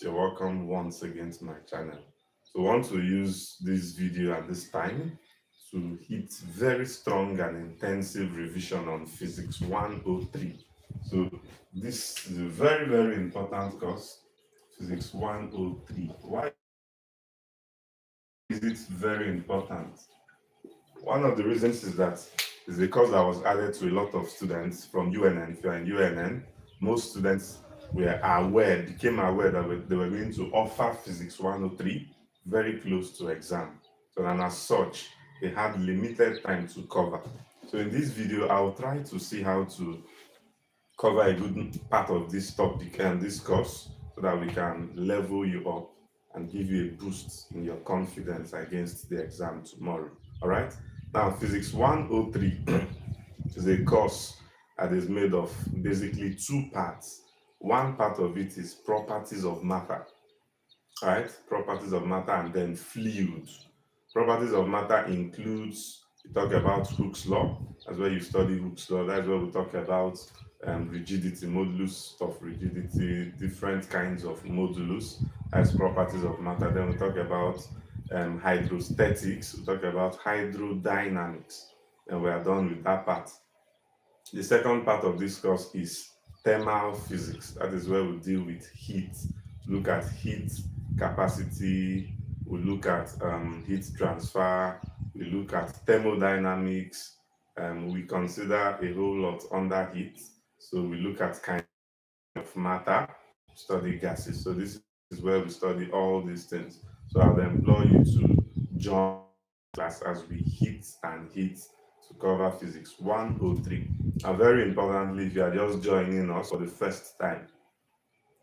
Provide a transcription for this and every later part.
You're welcome once again to my channel. So I want to use this video at this time to hit very strong and intensive revision on Physics 103. So this is a very important course, Physics 103. Why is it very important? One of the reasons is that it's a course that was added to a lot of students from UNN. If you're in UNN, most students became aware that they were going to offer Physics 103 very close to exam. So, and as such, they had limited time to cover. So in this video, I'll try to see how to cover a good part of this topic and this course so that we can level you up and give you a boost in your confidence against the exam tomorrow. All right. Now, Physics 103 is a course that is made of basically two parts. One part of it is properties of matter, all right? Properties of matter, and then fluid. Properties of matter includes, we talk about Hooke's law. That's where you study Hooke's law. That's where we talk about rigidity, modulus of rigidity, different kinds of modulus as properties of matter. Then we talk about hydrostatics, we talk about hydrodynamics, and we are done with that part. The second part of this course is thermal physics. That is where we deal with heat, look at heat capacity, we look at heat transfer, we look at thermodynamics, we consider a whole lot under heat. So we look at kind of matter, study gases. So this is where we study all these things. So I'll employ you to join class as we hit to cover Physics 103. And very importantly, if you are just joining us for the first time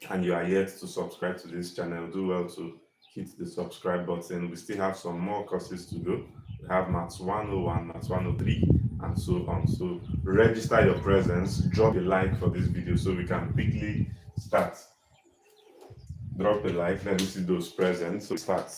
and you are yet to subscribe to this channel, do well to hit the subscribe button. We still have some more courses to go. We have Maths 101, Maths 103, and so on. So register your presence, drop a like for this video so we can quickly start. Drop a like, let me see those present. So start.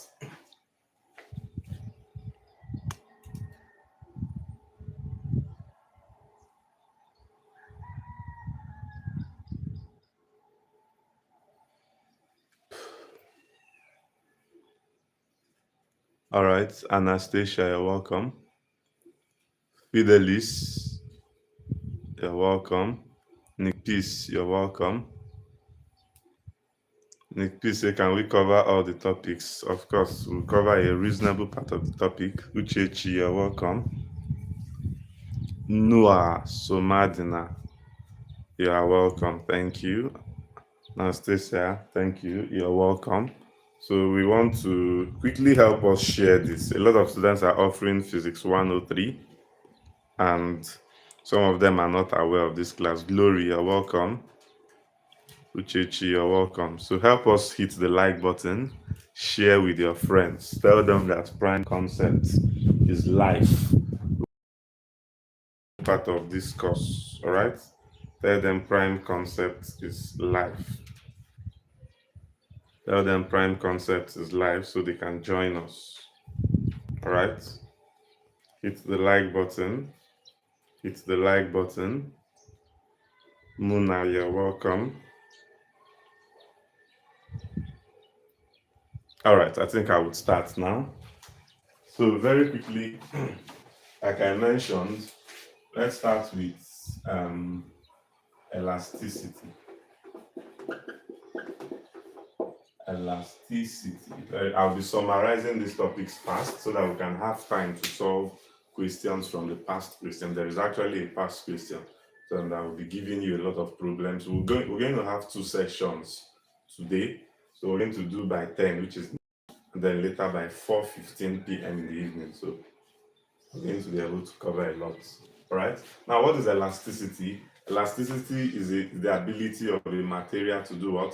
All right, Anastasia, you're welcome. Fidelis, you're welcome. Nick Peace, you're welcome. Nick Peace, can we cover all the topics? Of course, we'll cover a reasonable part of the topic. Uchechi, you're welcome. Noah Somadina, you are welcome. Thank you. Anastasia, thank you. You're welcome. So we want to quickly help us share this. A lot of students are offering Physics 103, and some of them are not aware of this class. Glory, you're welcome. Uchechi, you're welcome. So help us hit the like button, share with your friends, tell them that prime concept is life, part of this course. All right, tell them prime concept is life. Tell them prime concept is live so they can join us. All right. Hit the like button. Hit the like button. Muna, you're welcome. All right. I think I would start now. So very quickly, like I mentioned, let's start with elasticity. I'll be summarizing these topics fast so that we can have time to solve questions from the past question. There is actually a past question, so I will be giving you a lot of problems. We're going to have two sessions today. So we're going to do by 10, which is, and then later by 4:15 p.m. in the evening. So we're going to be able to cover a lot. All right. Now, what is elasticity? Elasticity is the ability of a material to do what?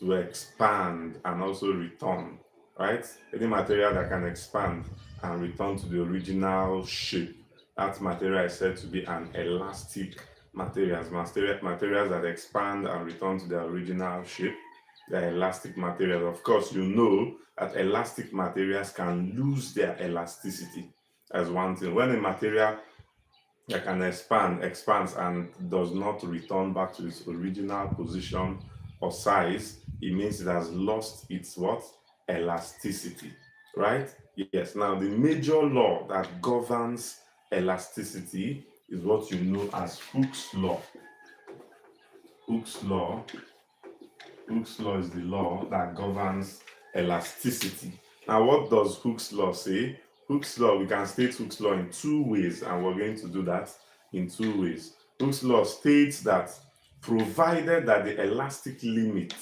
To expand and also return, right? Any material that can expand and return to the original shape, that material is said to be an elastic materials. Materials that expand and return to their original shape, they're elastic materials. Of course, you know that elastic materials can lose their elasticity as one thing. When a material that can expands and does not return back to its original position or size, it means it has lost its what? Elasticity, right? Yes. Now, the major law that governs elasticity is what you know as Hooke's law. Hooke's law. Hooke's law is the law that governs elasticity. Now, what does Hooke's law say? Hooke's law, we can state Hooke's law in two ways, and we're going to do that in two ways. Hooke's law states that provided that the elastic limit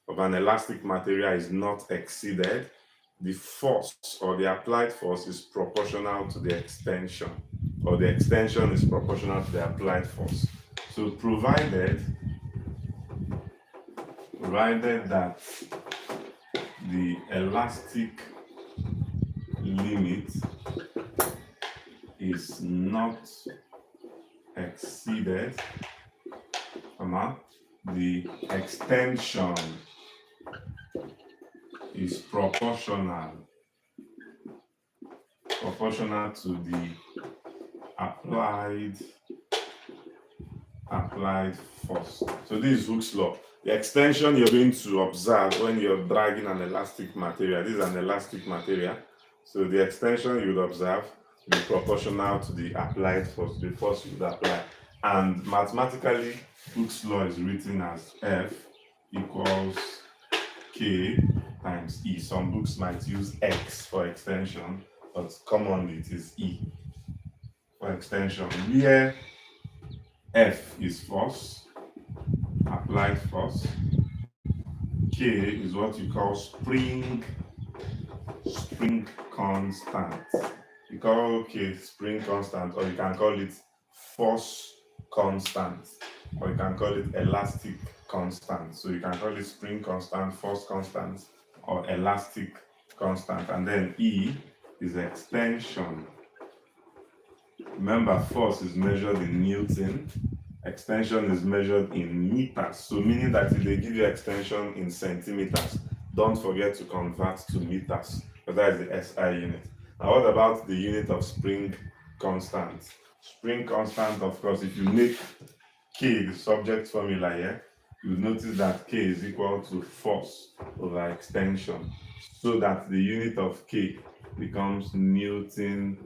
of an elastic material is not exceeded, the force or the applied force is proportional to the extension, or the extension is proportional to the applied force. So provided that the elastic limit is not exceeded, the extension is proportional to the applied force. So this is Hooke's law. The extension you're going to observe when you're dragging an elastic material, this is an elastic material, so the extension you would observe will be proportional to the applied force, the force you would apply. And mathematically, Hooke's law is written as F equals K times E. Some books might use X for extension, but commonly it is E for extension, where F is force, applied force. K is what you call spring constant. You call K spring constant, or you can call it force constant, or you can call it elastic constant. So you can call it spring constant, force constant, or elastic constant. And then E is extension. Remember, force is measured in Newton. Extension is measured in meters. So meaning that if they give you extension in centimeters, don't forget to convert to meters, because that is the SI unit. Now, what about the unit of spring constant? Spring constant, of course, if you make K the subject formula here, you notice that K is equal to force over extension, so that the unit of K becomes Newton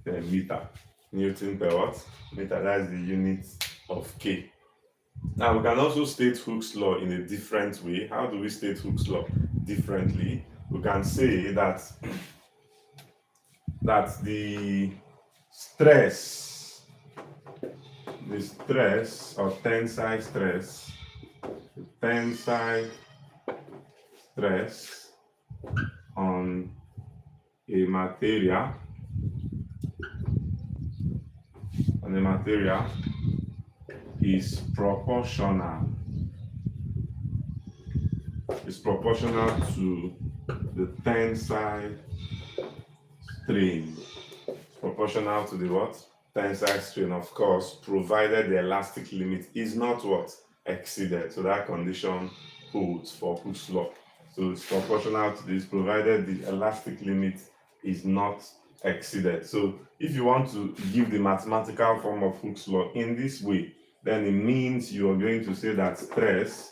per meter. Newton per what? Meter, that's the unit of K. Now, we can also state Hooke's law in a different way. How do we state Hooke's law differently? We can say that the stress or tensile stress, on a material is proportional to the tensile strain. It's proportional to the what? Tensile strain, of course, provided the elastic limit is not what? Exceeded. So that condition holds for Hooke's law. So it's proportional to this, provided the elastic limit is not exceeded. So if you want to give the mathematical form of Hooke's law in this way, then it means you are going to say that stress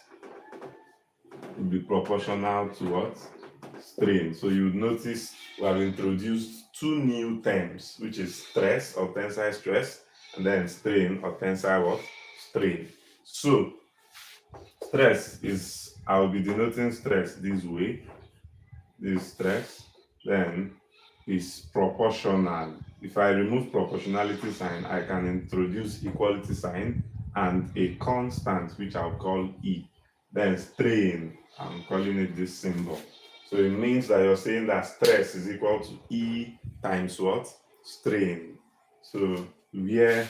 will be proportional to what? Strain. So you would notice we have introduced two new terms, which is stress or tensile stress, and then strain or tensile what? Strain. So stress is, I will be denoting stress this way. This stress, then is proportional. If I remove proportionality sign, I can introduce equality sign and a constant, which I'll call E. Then strain, I'm calling it this symbol. So it means that you're saying that stress is equal to E times what? Strain. So where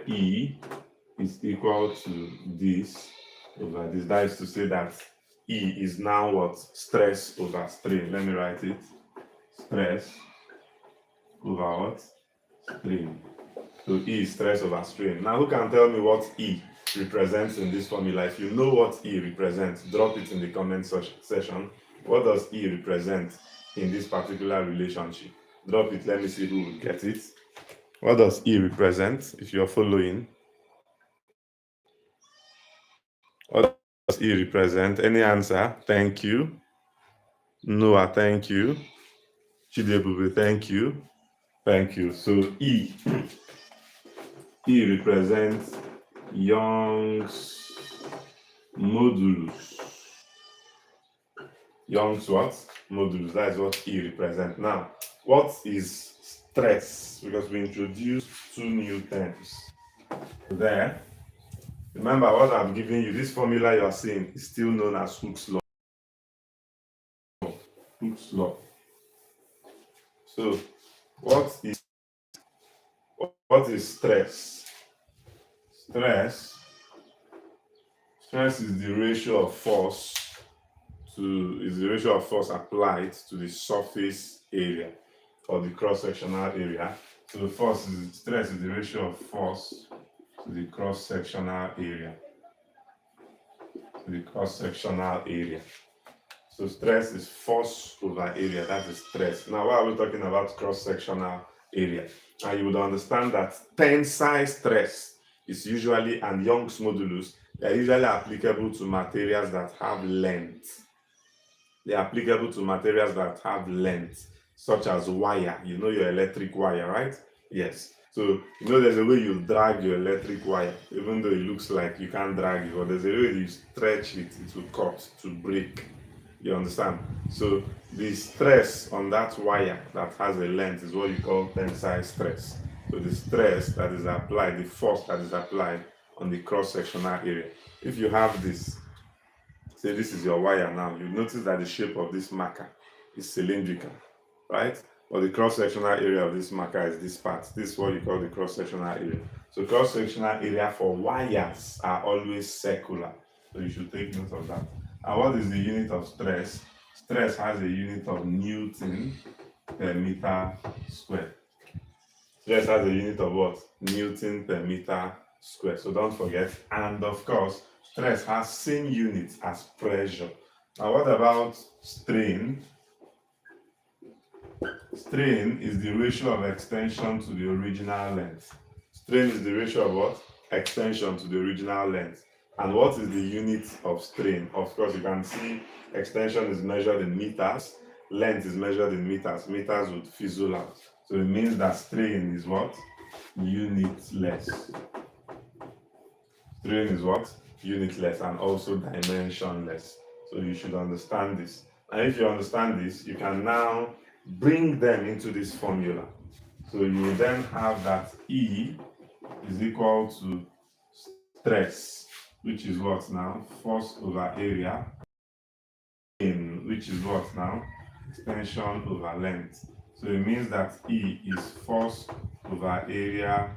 E is equal to this over this, that is to say that E is now what? Stress over strain. Let me write it. Stress over what? Strain. So E is stress over strain. Now, who can tell me what E represents in this formula? If you know what E represents, drop it in the comment section. What does E represent in this particular relationship? Drop it. Let me see who will get it. What does E represent if you're following? What does E represent? Any answer? Thank you. Noah, thank you. Chidebube, thank you. Thank you. So E represents Young's modulus. Young's what? Modulus. That is what E represents. Now, what is stress? Because we introduced two new terms there. Remember what I'm giving you. This formula you are seeing is still known as Hooke's law. Hooke's law. So, what is stress? Stress is the ratio of force applied to the surface area or the cross-sectional area. So stress is the ratio of force to the cross-sectional area. So stress is force over area. That is stress. Now, why are we talking about cross-sectional area? And you would understand that tensile stress is usually, and Young's modulus, they are usually applicable to materials that have length. They are applicable to materials that have length, such as wire. You know your electric wire, right? Yes. So, you know, there's a way you drag your electric wire, even though it looks like you can't drag it, but there's a way you stretch it, it will cut, to break. You understand? So, the stress on that wire that has a length is what you call tensile stress. So, the stress that is applied, the force that is applied on the cross-sectional area. If you have this, say this is your wire now, you notice that the shape of this marker is cylindrical, right? But the cross-sectional area of this marker is this part. This is what you call the cross-sectional area. So cross-sectional area for wires are always circular. So you should take note of that. And what is the unit of stress? Stress has a unit of Newton per meter square. Stress has a unit of what? Newton per meter square. So don't forget. And of course, stress has same unit as pressure. Now, what about strain? Strain is the ratio of extension to the original length. Strain is the ratio of what? Extension to the original length. And what is the unit of strain? Of course, you can see extension is measured in meters, length is measured in meters. Meters would fizzle out. So it means that strain is what? Unitless. Strain is what? Unitless and also dimensionless. So you should understand this. And if you understand this, you can now bring them into this formula. So you will then have that E is equal to stress, which is what now? Force over area, which is what now? Extension over length. So it means that E is force over area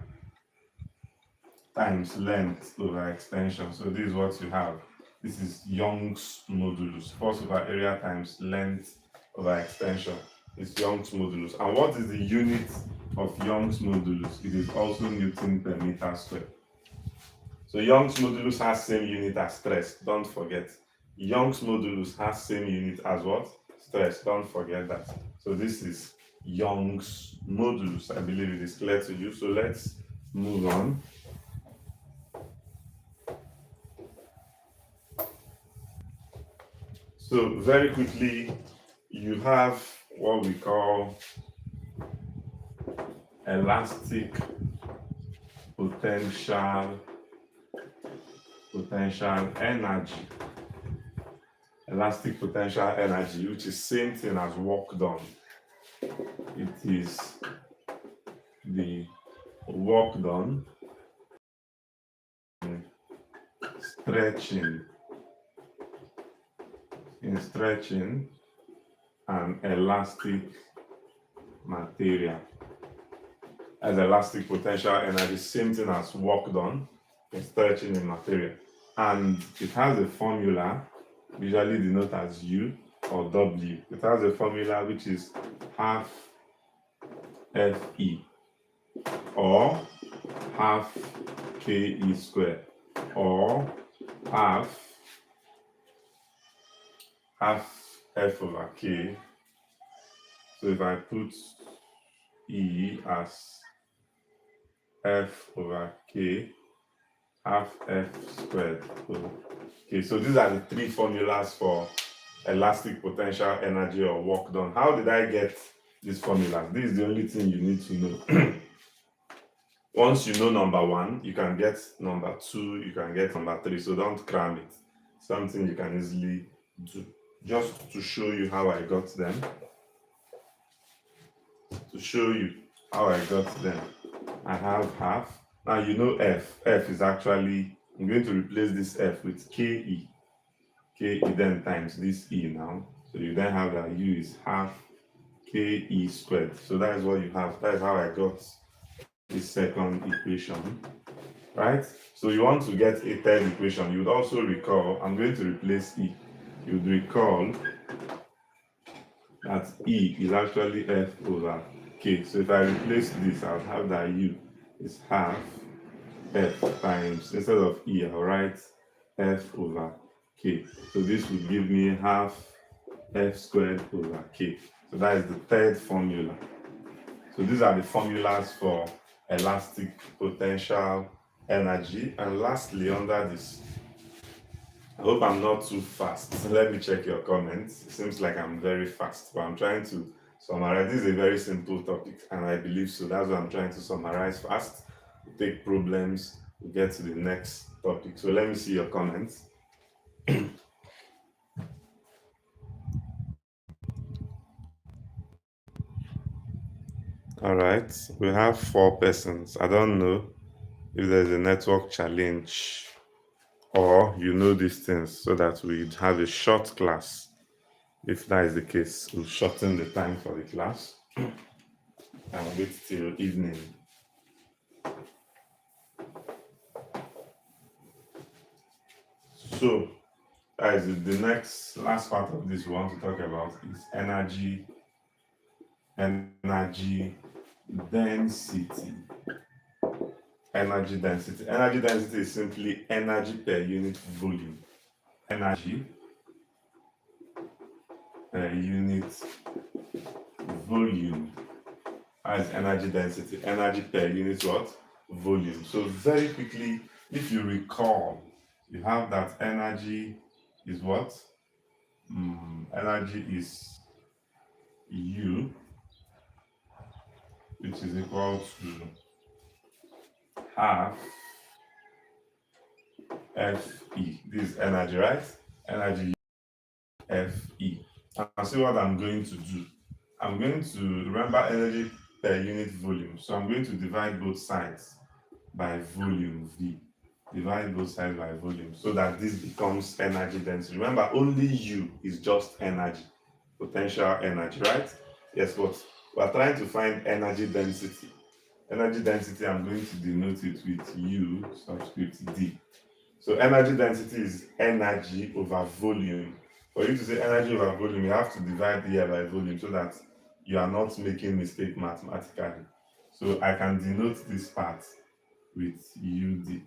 times length over extension. So this is what you have. This is Young's modulus. Force over area times length over extension. It's Young's modulus. And what is the unit of Young's modulus? It is also Newton per meter square. So Young's modulus has same unit as stress. Don't forget. Young's modulus has same unit as what? Stress. Don't forget that. So this is Young's modulus. I believe it is clear to you. So let's move on. So very quickly, you have what we call elastic potential energy. Elastic potential energy, which is same thing as work done. It is the work done in stretching an elastic material. As elastic potential energy, same thing as work done in stretching a material. And it has a formula, usually denoted as U or W. It has a formula which is half Fe or half Ke squared or half F over K. So if I put E as F over K, half F squared. So Okay, so these are the three formulas for elastic potential energy or work done. How did I get these formulas? This is the only thing you need to know. Once you know number one, you can get number two, you can get number three. So don't cram it. Something you can easily do. Just to show you how I got them. To show you how I got them, I have half. Now you know F. F is actually, I'm going to replace this F with KE. KE then times this E now. So you then have that U is half KE squared. So that is what you have. That is how I got this second equation, right? So you want to get a third equation. You would also recall, I'm going to replace E. You would recall that E is actually F over K. So if I replace this, I'll have that U is half F times, instead of E, I'll write F over K. So this would give me half F squared over K. So that is the third formula. So these are the formulas for elastic potential energy. And lastly, under this, I hope I'm not too fast. Let me check your comments. It seems like I'm very fast, but I'm trying to summarize. This is a very simple topic, and I believe so. That's why I'm trying to summarize fast. We take problems, we get to the next topic. So let me see your comments. All right, we have 4 persons. I don't know if there's a network challenge or you know these things so that we have a short class. If that is the case, we'll shorten the time for the class and wait till evening. So, that is the last part of this we want to talk about is energy density. Energy density. Energy density is simply energy per unit volume. Energy per unit volume. That is energy density. Energy per unit what? Volume. So very quickly, if you recall, you have that energy is what? Energy is U, which is equal to half Fe. This is energy, right? Energy Fe. And see what I'm going to do. I'm going to remember energy per unit volume. So I'm going to divide both sides by volume V. Divide both sides by volume so that this becomes energy density. Remember, only U is just energy, potential energy, right? Yes, but we're trying to find energy density. Energy density, I'm going to denote it with U subscript D. So energy density is energy over volume. For you to say energy over volume, you have to divide here by volume so that you are not making mistake mathematically. So I can denote this part with UD.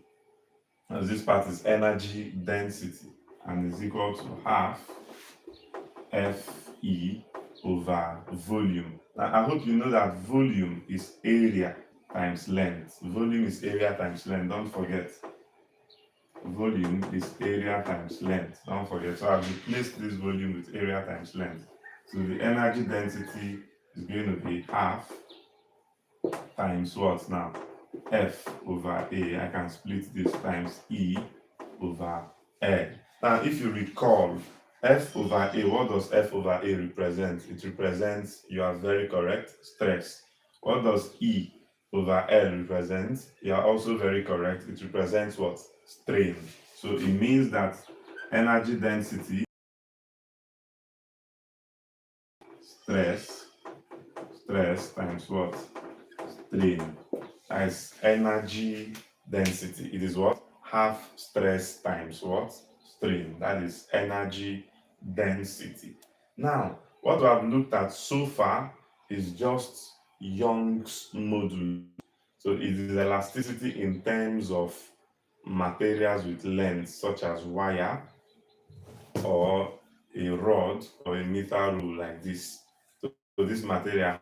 As this part is energy density and is equal to half Fe over volume. Now I hope you know that volume is area times length. Volume is area times length. Don't forget. Volume is area times length. Don't forget. So I've replaced this volume with area times length. So the energy density is going to be half times what now? F over A. I can split this times E over L. Now, if you recall, F over A, what does F over A represent? It represents, you are very correct, stress. What does E over L represent? You are also very correct. It represents what? Strain. So it means that energy density, stress times what? Strain. As energy density. It is what? Half stress times what? Strain. That is energy density. Now, what we have looked at so far is just Young's modulus. So it is elasticity in terms of materials with length, such as wire or a rod or a metal rule like this. So this material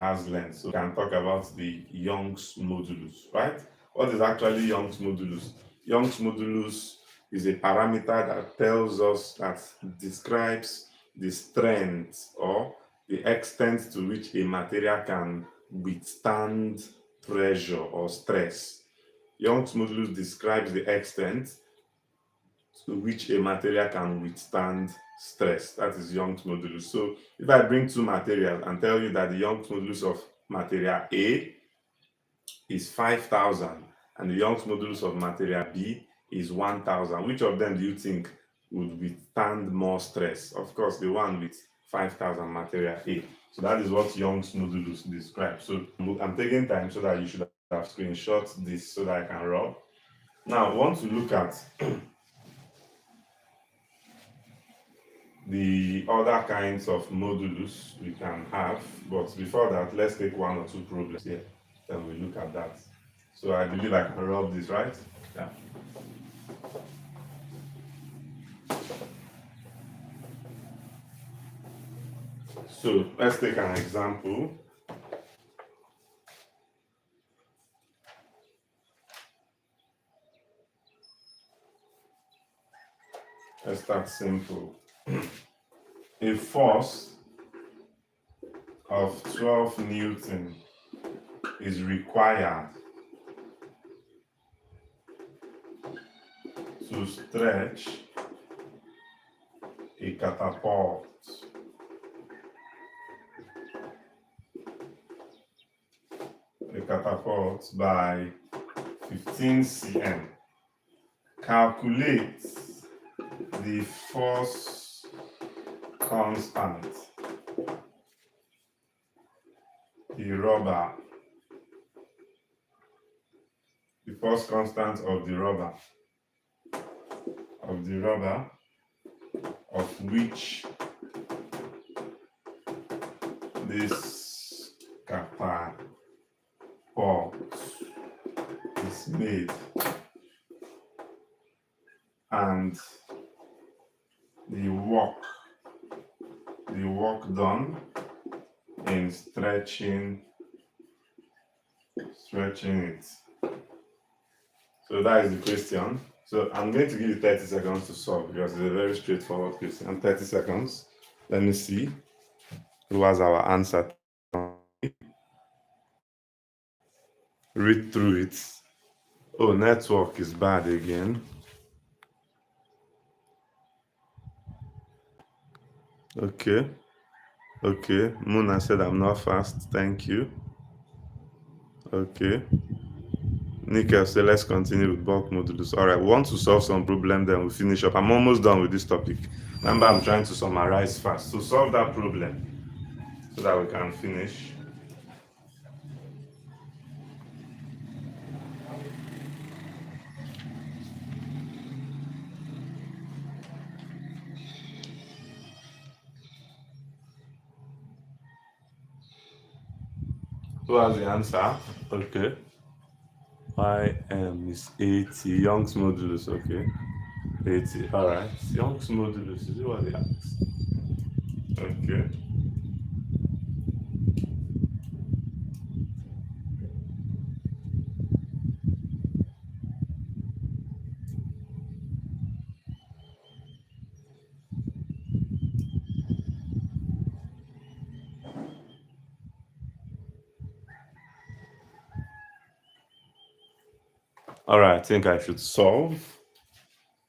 has length. So we can talk about the Young's modulus, right? What is actually Young's modulus? Young's modulus is a parameter that tells us, that describes the strength or the extent to which a material can withstand pressure or stress. Young's modulus describes the extent to which a material can withstand stress. That is Young's modulus. So if I bring two materials and tell you that the Young's modulus of material A is 5,000 and the Young's modulus of material B is 1,000, which of them do you think would withstand more stress? Of course, the one with 5,000, material A. So that is what Young's modulus describes. So I'm taking time so that you should have screenshot this so that I can rub. Now, I want to look at the other kinds of modulus we can have, but before that, let's take one or two problems here, then we look at that. So I believe I can rub this, right? Yeah. So let's take an example. Let's start simple. A force of 12 Newton is required to stretch a catapult by 15 cm. Calculate the force constant, the force constant of the rubber, of which this catapult is made, and the work done in stretching it. So that is the question. So I'm going to give you 30 seconds to solve because it's a very straightforward question. 30 seconds. Let me see who has our answer. Read through it. Oh, network is bad again. Okay. Muna said I'm not fast. Thank you. Okay. Nickel said let's continue with bulk modulus. All right, we want to solve some problem, then we'll finish up. I'm almost done with this topic. Remember, I'm trying to summarize fast. So solve that problem so that we can finish. Who has the answer? Okay. Ym is 80. Young's modulus, okay. 80. All right. Young's modulus, is it what they asked? Okay. All right, I think I should solve.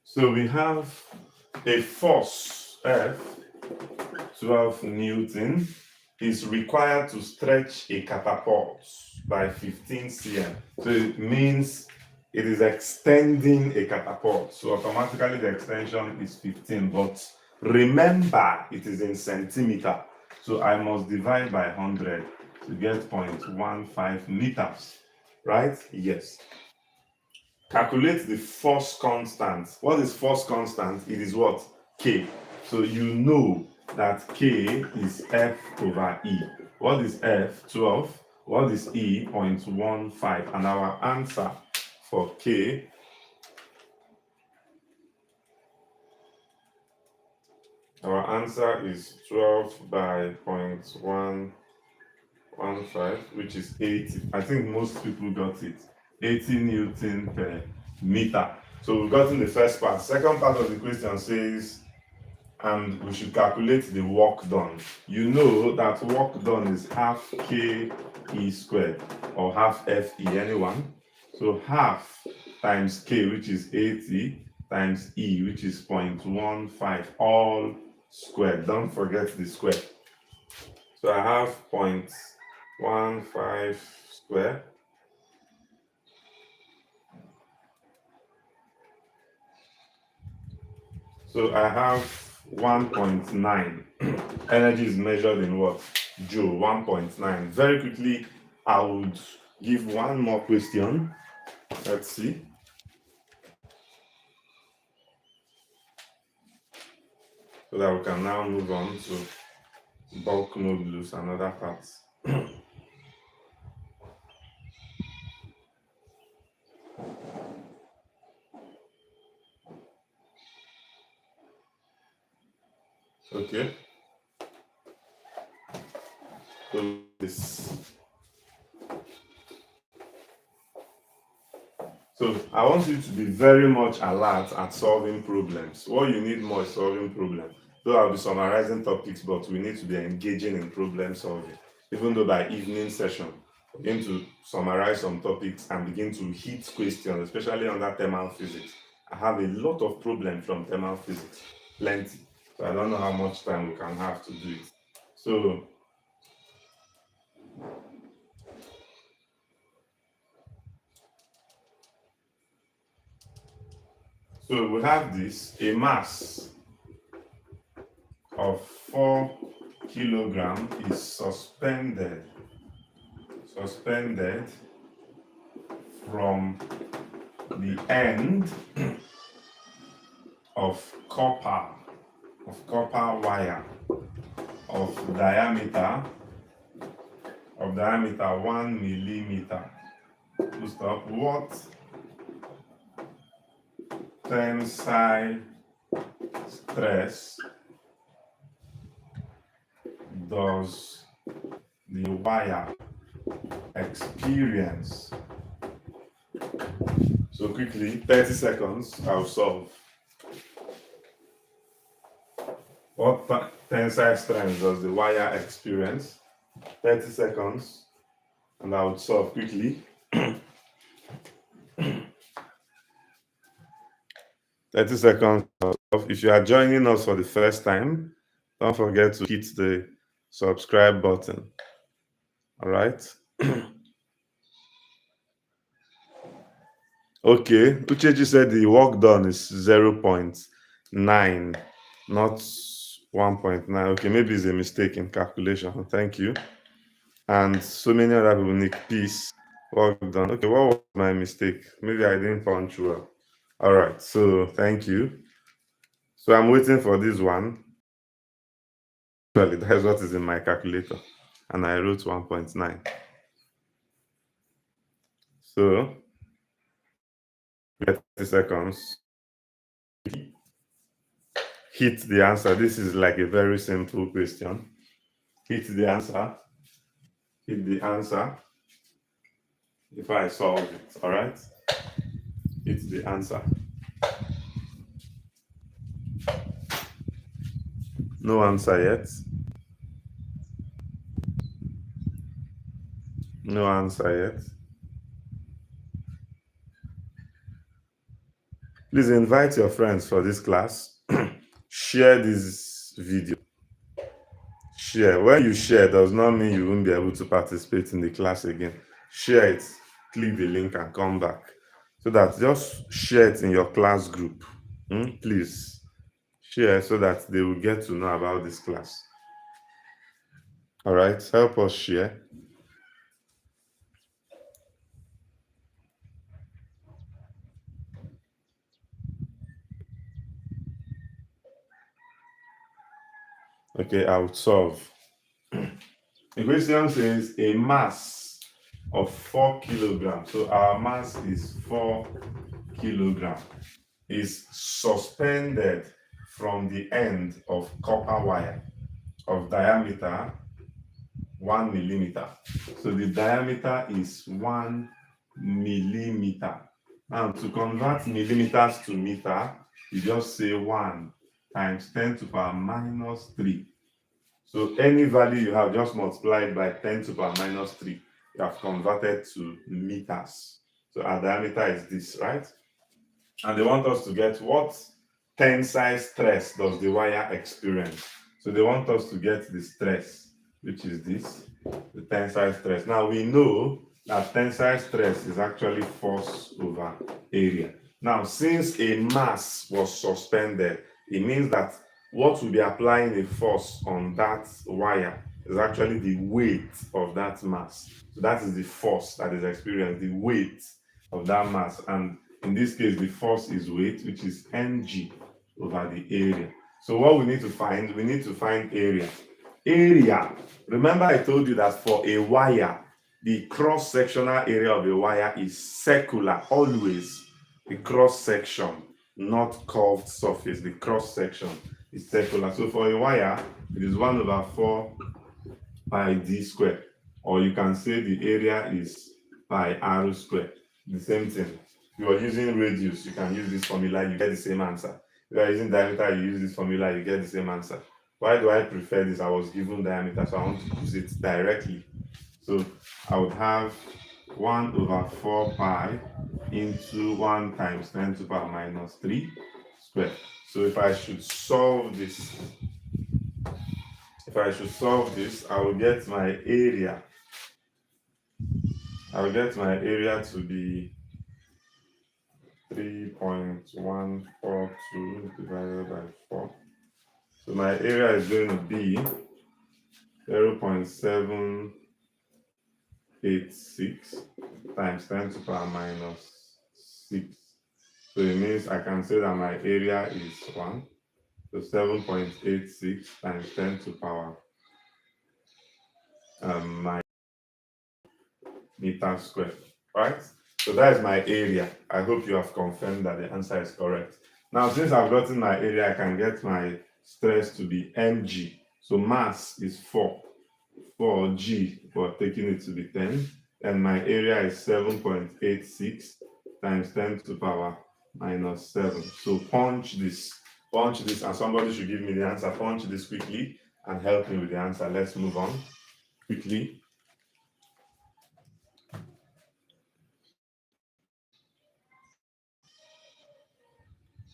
So we have a force F, 12 Newton, is required to stretch a catapult by 15 cm. So it means it is extending a catapult. So automatically the extension is 15, but remember it is in centimeter. So I must divide by 100 to get 0.15 meters, right? Yes. Calculate the force constant. What is force constant? It is what? K. So you know that K is F over E. What is F? 12. What is E? 0.15. And our answer for K is 12 by 0.115, which is 80. I think most people got it. 80 Newton per meter. So we've gotten the first part. Second part of the question says, and we should calculate the work done. You know that work done is half K E squared or half FE, anyone? So half times K, which is 80, times E, which is 0.15, all squared. Don't forget the square. So I have 0.15 square. So I have 1.9. Energy is measured in what? Joule, 1.9. Very quickly, I would give one more question. Let's see. So that we can now move on to bulk modulus and other parts. Okay. So this. So I want you to be very much alert at solving problems. What you need more is solving problems. Though I'll be summarizing topics, but we need to be engaging in problem solving. Even though by evening session, we're going to summarize some topics and begin to hit questions, especially under thermal physics. I have a lot of problems from thermal physics, plenty. So I don't know how much time we can have to do it. So we have this, a mass of 4 kilogram is suspended from the end of copper wire of diameter 1 millimeter. Full stop. What tensile stress does the wire experience? So quickly, 30 seconds, I'll solve. What tensile strength does the wire experience? 30 seconds, and I would solve quickly. 30 seconds. If you are joining us for the first time, don't forget to hit the subscribe button. All right. Okay. Uchechi said the work done is 0.9, not 1.9. Okay, maybe it's a mistake in calculation. Thank you. And so many other people, Nick, peace. Work done. Okay, what was my mistake? Maybe I didn't punch well. All right. So thank you. So I'm waiting for this one. Actually, that's what is in my calculator. And I wrote 1.9. So 30 seconds. Hit the answer. This is like a very simple question. Hit the answer. Hit the answer. If I solve it, all right? Hit the answer. No answer yet. No answer yet. Please invite your friends for this class. Share this video. Share. When you share, does not mean you won't be able to participate in the class again. Share it. Click the link and come back. So that just share it in your class group. Please share so that they will get to know about this class. All right, help us share. Okay, I will solve. The question says a mass of 4 kilograms. So our mass is 4 kilograms. Is suspended from the end of copper wire of diameter 1 millimeter. So the diameter is 1 millimeter. Now, to convert millimeters to meter, you just say 1 times 10 to the power minus 3. So any value you have just multiplied by 10 to the power minus 3, you have converted to meters. So our diameter is this, right? And they want us to get what tensile stress does the wire experience. So they want us to get the stress, which is this, the tensile stress. Now we know that tensile stress is actually force over area. Now, since a mass was suspended, it means that what will be applying a force on that wire is actually the weight of that mass. So that is the force that is experienced, the weight of that mass. And in this case, the force is weight, which is mg over the area. So what we need to find area. Area, remember I told you that for a wire, the cross-sectional area of a wire is circular, always. The cross-section, not curved surface. The cross-section is circular. So for a wire, it is 1 over 4 pi d squared. Or you can say the area is pi r squared. The same thing. If you are using radius, you can use this formula, you get the same answer. If you are using diameter, you use this formula, you get the same answer. Why do I prefer this? I was given diameter, so I want to use it directly. So I would have 1 over 4 pi into 1 times 10 to the power minus 3 squared. So if I should solve this, I will get my area. I will get my area to be 3.142 divided by 4. So my area is going to be 0.786 times 10 to the power minus 6. So it means I can say that my area is 1. So 7.86 times 10 to the power meter squared, right? So that is my area. I hope you have confirmed that the answer is correct. Now, since I've gotten my area, I can get my stress to be mg. So mass is 4g, but taking it to be 10. And my area is 7.86 times 10 to the power minus 7. So punch this, and somebody should give me the answer. Punch this quickly and help me with the answer. Let's move on quickly.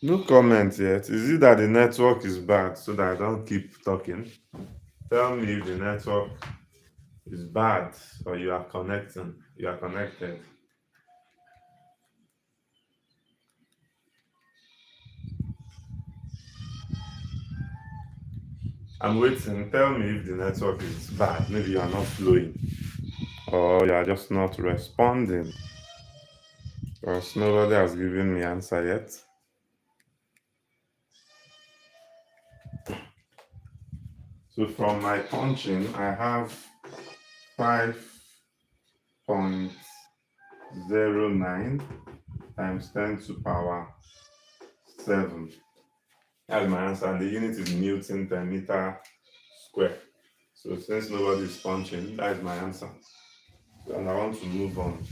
No comment yet. Is it that the network is bad so that I don't keep talking? Tell me if the network is bad or you are connected. I'm waiting. Tell me if the network is bad. Maybe you are not flowing or you are just not responding. Because nobody has given me answer yet. So from my punching, I have 5.09 times 10 to the power 7. That's my answer. And the unit is Newton per meter square. So since nobody is punching, that is my answer. And I want to move on.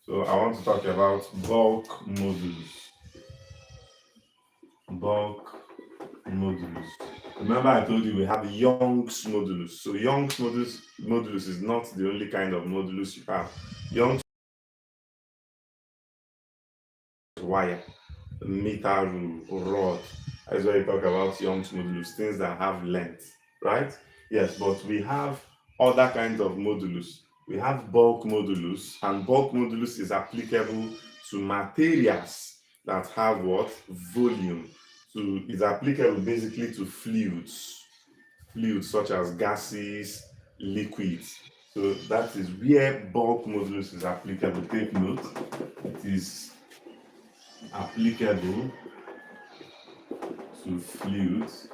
So I want to talk about bulk modulus. Remember I told you we have Young's modulus. So Young's modulus is not the only kind of modulus you have. Young's wire, meter rule, rod. That's why you talk about Young's modulus, things that have length, right? Yes, but we have other kinds of modulus. We have bulk modulus, and bulk modulus is applicable to materials that have what? Volume. So it's applicable basically to fluids such as gases, liquids. So that is where bulk modulus is applicable. Take note, it is applicable to fluids,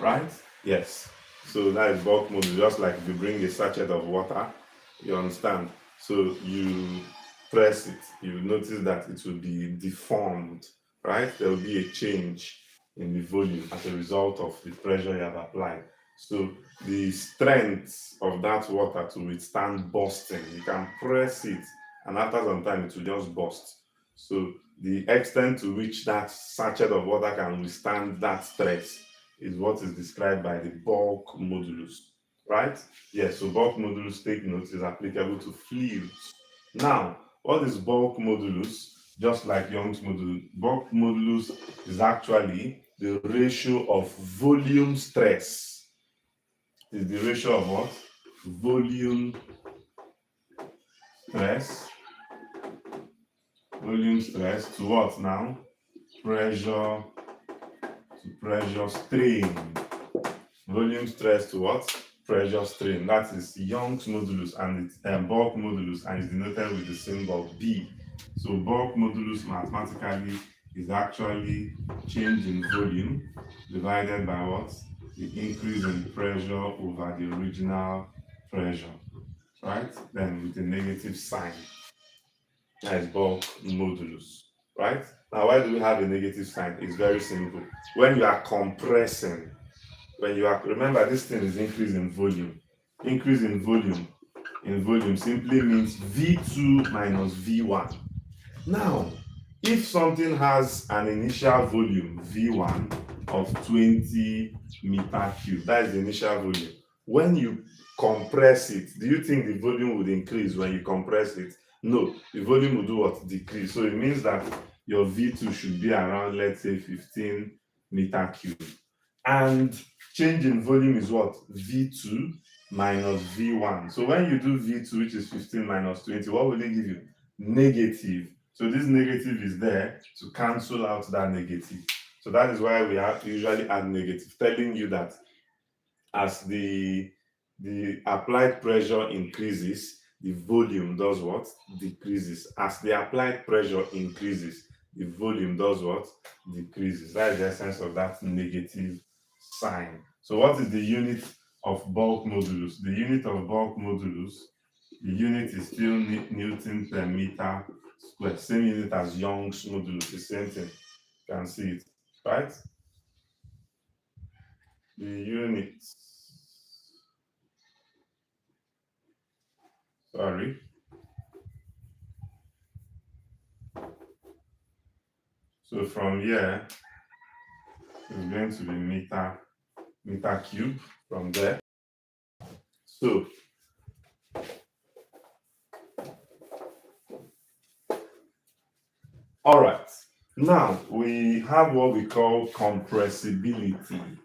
right? Yes. So that is bulk modulus, just like if you bring a sachet of water, you understand? So you press it, you notice that it will be deformed, right? There will be a change in the volume as a result of the pressure you have applied. So the strength of that water to withstand bursting, you can press it, and after some time it will just burst. So the extent to which that sachet of water can withstand that stress is what is described by the bulk modulus, right? Yes, so bulk modulus, take note, is applicable to fluids. Now, what is bulk modulus? Just like Young's modulus, bulk modulus is actually the ratio of volume stress. Is the ratio of what? Volume stress. Volume stress to what now? Pressure to pressure strain. Volume stress to what? Pressure strain. That is Young's modulus, and it's bulk modulus, and it's denoted with the symbol B. So bulk modulus mathematically is actually change in volume divided by what? The increase in pressure over the original pressure, right? Then with a negative sign. That is bulk modulus, right? Now, why do we have a negative sign? It's very simple. When you are compressing, remember, this thing is increase in volume. Increase in volume simply means V2 minus V1. Now, if something has an initial volume V1 of 20 meter cube, that is the initial volume. When you compress it, do you think the volume would increase when you compress it? No, the volume will do what? Decrease. So it means that your V2 should be around, let's say, 15 meter cube. And change in volume is what? V2 minus V1. So when you do V2, which is 15 minus 20, what will it give you? Negative. So this negative is there to cancel out that negative. So that is why we have to usually add negative, telling you that as the applied pressure increases, the volume does what? Decreases. As the applied pressure increases, the volume does what? Decreases. That is the essence of that negative sign. So what is the unit of bulk modulus? The unit of bulk modulus, the unit is still Newton per meter squared. Same unit as Young's modulus, the same thing. You can see it, right? The unit, sorry. So from here, it's going to be meter cube from there. So all right, now we have what we call compressibility.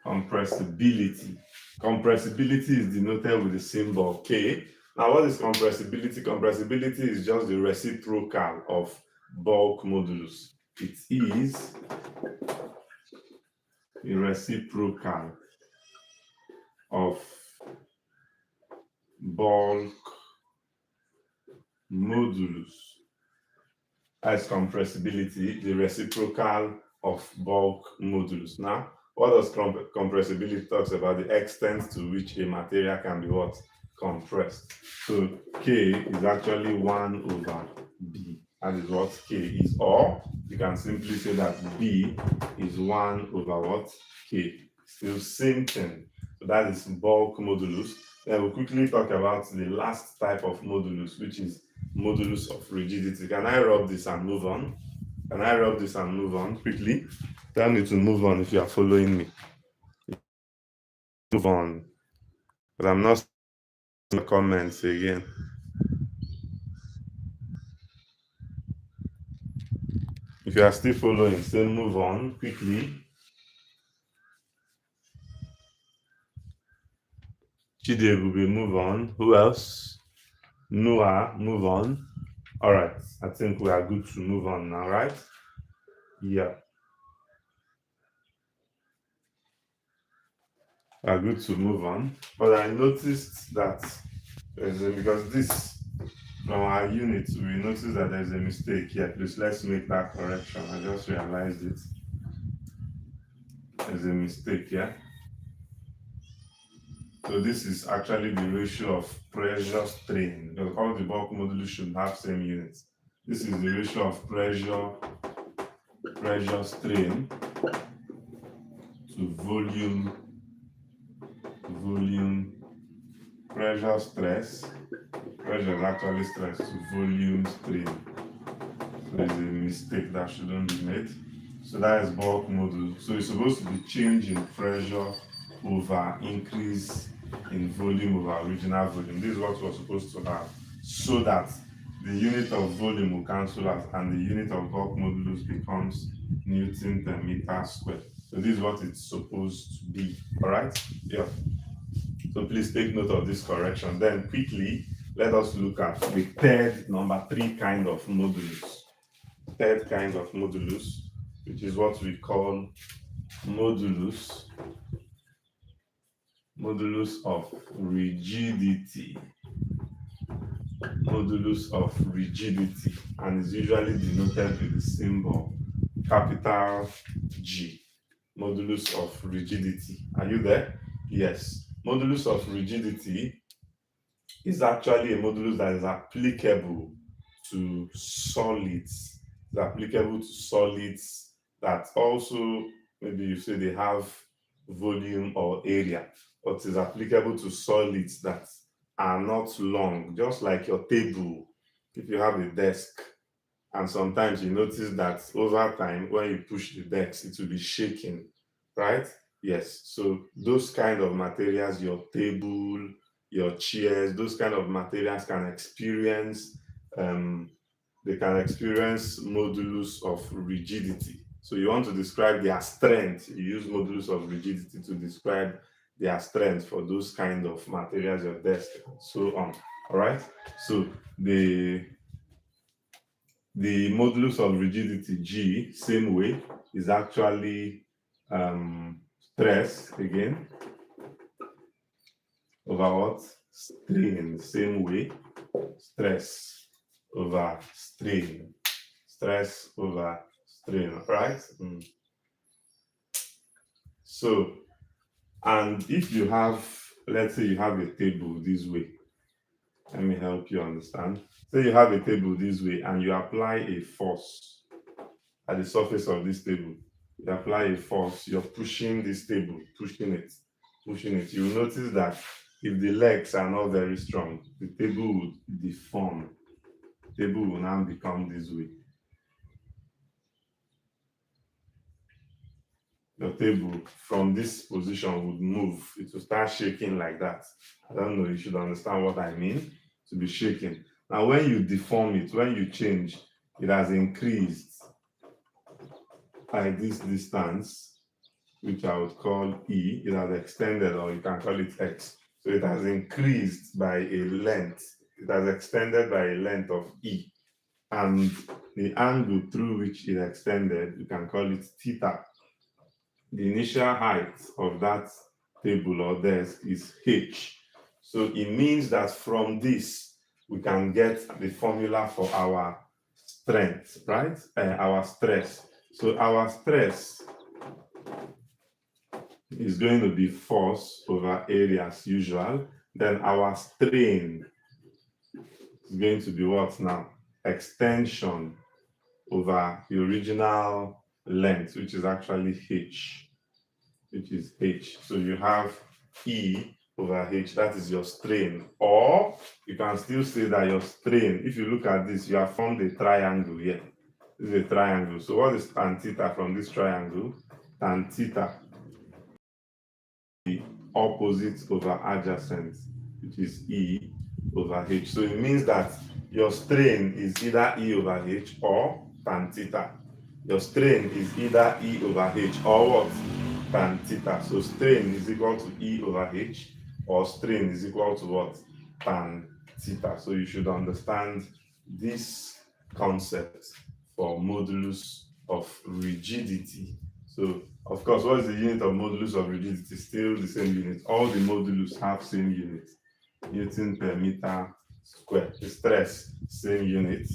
Compressibility. Compressibility is denoted with the symbol K. Now, what is compressibility? Compressibility is just the reciprocal of bulk modulus. It is the reciprocal of bulk modulus. As compressibility, the reciprocal of bulk modulus. Now, what does compressibility talks about? The extent to which a material can be what? Compressed. So K is actually 1 over B. That is what K is. Or you can simply say that B is 1 over what? K. Still same thing. So that is bulk modulus. Then we'll quickly talk about the last type of modulus, which is modulus of rigidity. Can I rub this and move on? Can I rub this and move on quickly? Tell me to move on if you are following me. Move on. But I'm not seeing the comments again. If you are still following, say move on quickly. Chidebube, move on. Who else? Noah, move on. All right. I think we are good to move on now, right? Yeah. We are good to move on. But I noticed that because this from our unit, we noticed that there's a mistake here. Please let's make that correction. I just realized it. There's a mistake here. So this is actually the ratio of pressure strain. Because all the bulk modulus should have same units. This is the ratio of pressure strain to volume, pressure, stress. Pressure is actually stress to volume strain. So it's a mistake that shouldn't be made. So that is bulk modulus. So it's supposed to be change in pressure over increase in volume over original volume. This is what we're supposed to have, so that the unit of volume will cancel out and the unit of bulk modulus becomes Newton per meter squared. So this is what it's supposed to be. All right? Yeah. So please take note of this correction. Then quickly, let us look at the third, number 3 kind of modulus. Third kind of modulus, which is what we call modulus of rigidity. Modulus of rigidity, and is usually denoted with the symbol capital G. Modulus of rigidity. Are you there? Yes. Modulus of rigidity is actually a modulus that is applicable to solids. It's applicable to solids that also, maybe you say they have volume or area, but is applicable to solids that are not long, just like your table. If you have a desk, and sometimes you notice that over time, when you push the desk, it will be shaking, right? Yes. So those kind of materials, your table, your chairs, those kind of materials can experience modulus of rigidity. So you want to describe their strength, you use modulus of rigidity to describe their strength for those kind of materials, your desk, and so on. All right. So the modulus of rigidity G, same way, is actually stress again over what? Strain, same way. Stress over strain. Stress over strain, right? So, and if you have, let's say you have a table this way, let me help you understand. Say you have a table this way and you apply a force at the surface of this table. You apply a force, you're pushing this table, pushing it. You will notice that if the legs are not very strong, the table will deform. The table will now become this way. The table from this position would move. It will start shaking like that. I don't know, you should understand what I mean, to be shaking. Now, when you deform it, when you change, it has increased by this distance, which I would call E. It has extended, or you can call it X. So it has increased by a length. It has extended by a length of E. And the angle through which it extended, you can call it theta. The initial height of that table or desk is H. So it means that from this, we can get the formula for our strength, right? Our stress. So our stress is going to be force over area as usual. Then our strain is going to be what now? Extension over the original length, which is actually H, So you have E over H, that is your strain. Or you can still say that your strain, if you look at this, you have formed a triangle here. This is a triangle. So what is tan theta from this triangle? Tan theta, the opposite over adjacent, which is E over H. So it means that your strain is either E over H or tan theta. Your strain is either E over H or what? Tan theta. So strain is equal to E over H, or strain is equal to what? Tan theta. So you should understand this concept for modulus of rigidity. So of course, what is the unit of modulus of rigidity? Still the same unit. All the modulus have same unit. Newton per meter squared. The stress, same unit.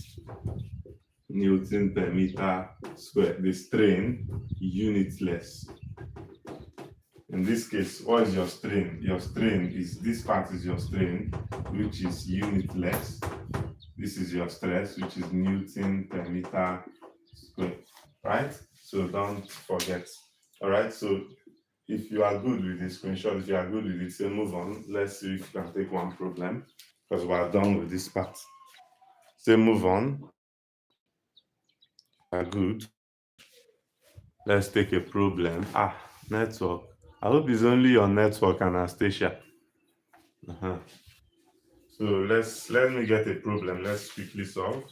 Newton per meter squared. The strain, unitless. In this case, what is your strain? Your strain is, this part is your strain, which is unitless. This is your stress, which is Newton per meter squared, right? So don't forget. All right, so if you are good with the screenshot, if you are good with it, say move on. Let's see if you can take one problem because we are done with this part. Say move on. Are good. Let's take a problem. Network. I hope it's only your network, Anastasia. So let me get a problem. Let's quickly solve.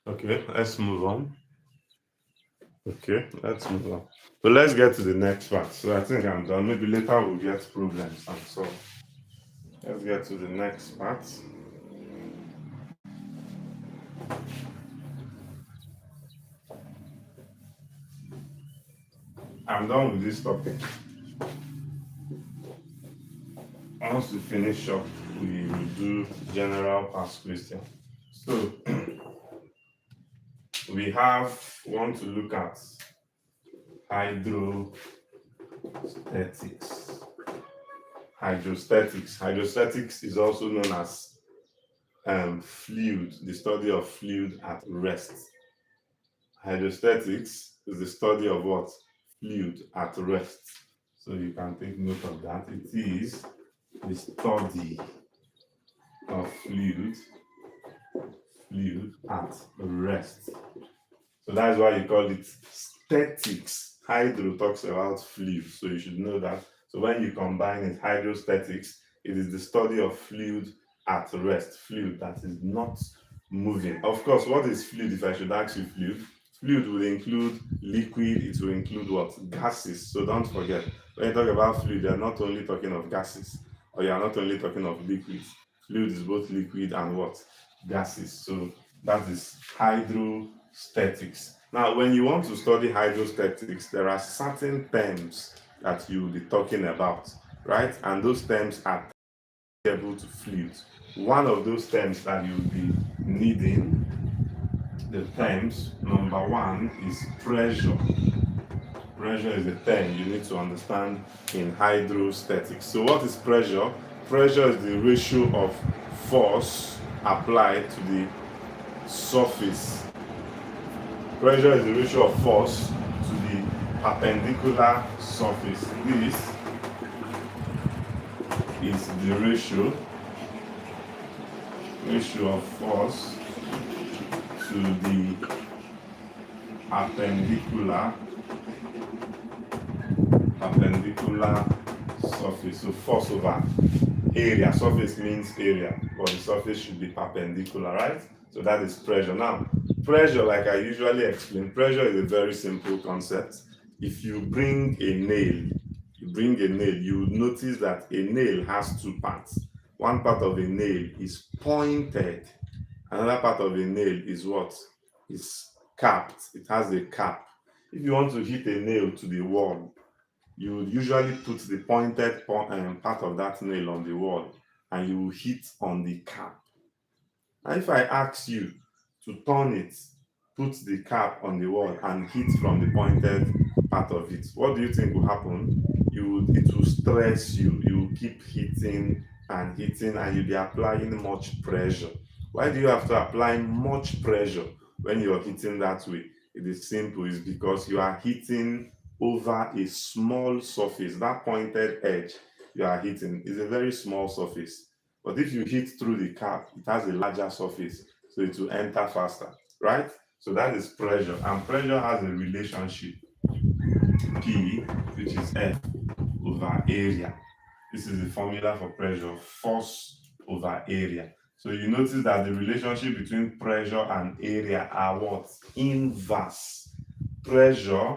Okay, let's move on. Okay, let's move on. So let's get to the next part. So I think I'm done. Maybe later we'll get problems and so let's get to the next part. I'm done with this topic. Once we finish up, we will do general past question. So we want to look at hydrostatics. Hydrostatics is also known as fluid, the study of fluid at rest. Hydrostatics is the study of what? Fluid at rest. So you can take note of that. It is the study of fluid at rest. So that's why you call it statics. Hydro talks about fluid, so you should know that. So when you combine it, hydrostatics, it is the study of fluid at rest, fluid that is not moving. Of course, what is fluid? If I should ask you fluid, fluid will include liquid, it will include what? Gases. So don't forget, when you talk about fluid, you're not only talking of gases, or you're not only talking of liquids. Fluid is both liquid and what? Gases. So that is hydrostatics. Now, when you want to study hydrostatics, there are certain terms that you will be talking about, right? And those terms are applicable to fluids. One of those terms that you will be needing, the terms, number one is pressure. Pressure is a term you need to understand in hydrostatics. So what is pressure? Pressure is the ratio of force applied to the surface. Pressure is the ratio of force to the perpendicular surface. This is the ratio of force to the perpendicular surface. So force over area. Surface means area, but the surface should be perpendicular, right? So that is pressure. Now, pressure, like I usually explain, pressure is a very simple concept. If you bring a nail, you would notice that a nail has two parts. One part of a nail is pointed. Another part of a nail is what? Is capped. It has a cap. If you want to hit a nail to the wall, you would usually put the pointed part of that nail on the wall and you will hit on the cap. And if I ask you to turn it, put the cap on the wall and hit from the pointed part of it, what do you think will happen? It will stress you. You will keep hitting and hitting and you'll be applying much pressure. Why do you have to apply much pressure when you're hitting that way? It is simple. It's because you are hitting over a small surface. That pointed edge you are hitting is a very small surface. But if you hit through the cap, it has a larger surface, so it will enter faster, right? So that is pressure, and pressure has a relationship, P, which is F over area. This is the formula for pressure, force over area. So you notice that the relationship between pressure and area are what? Inverse. Pressure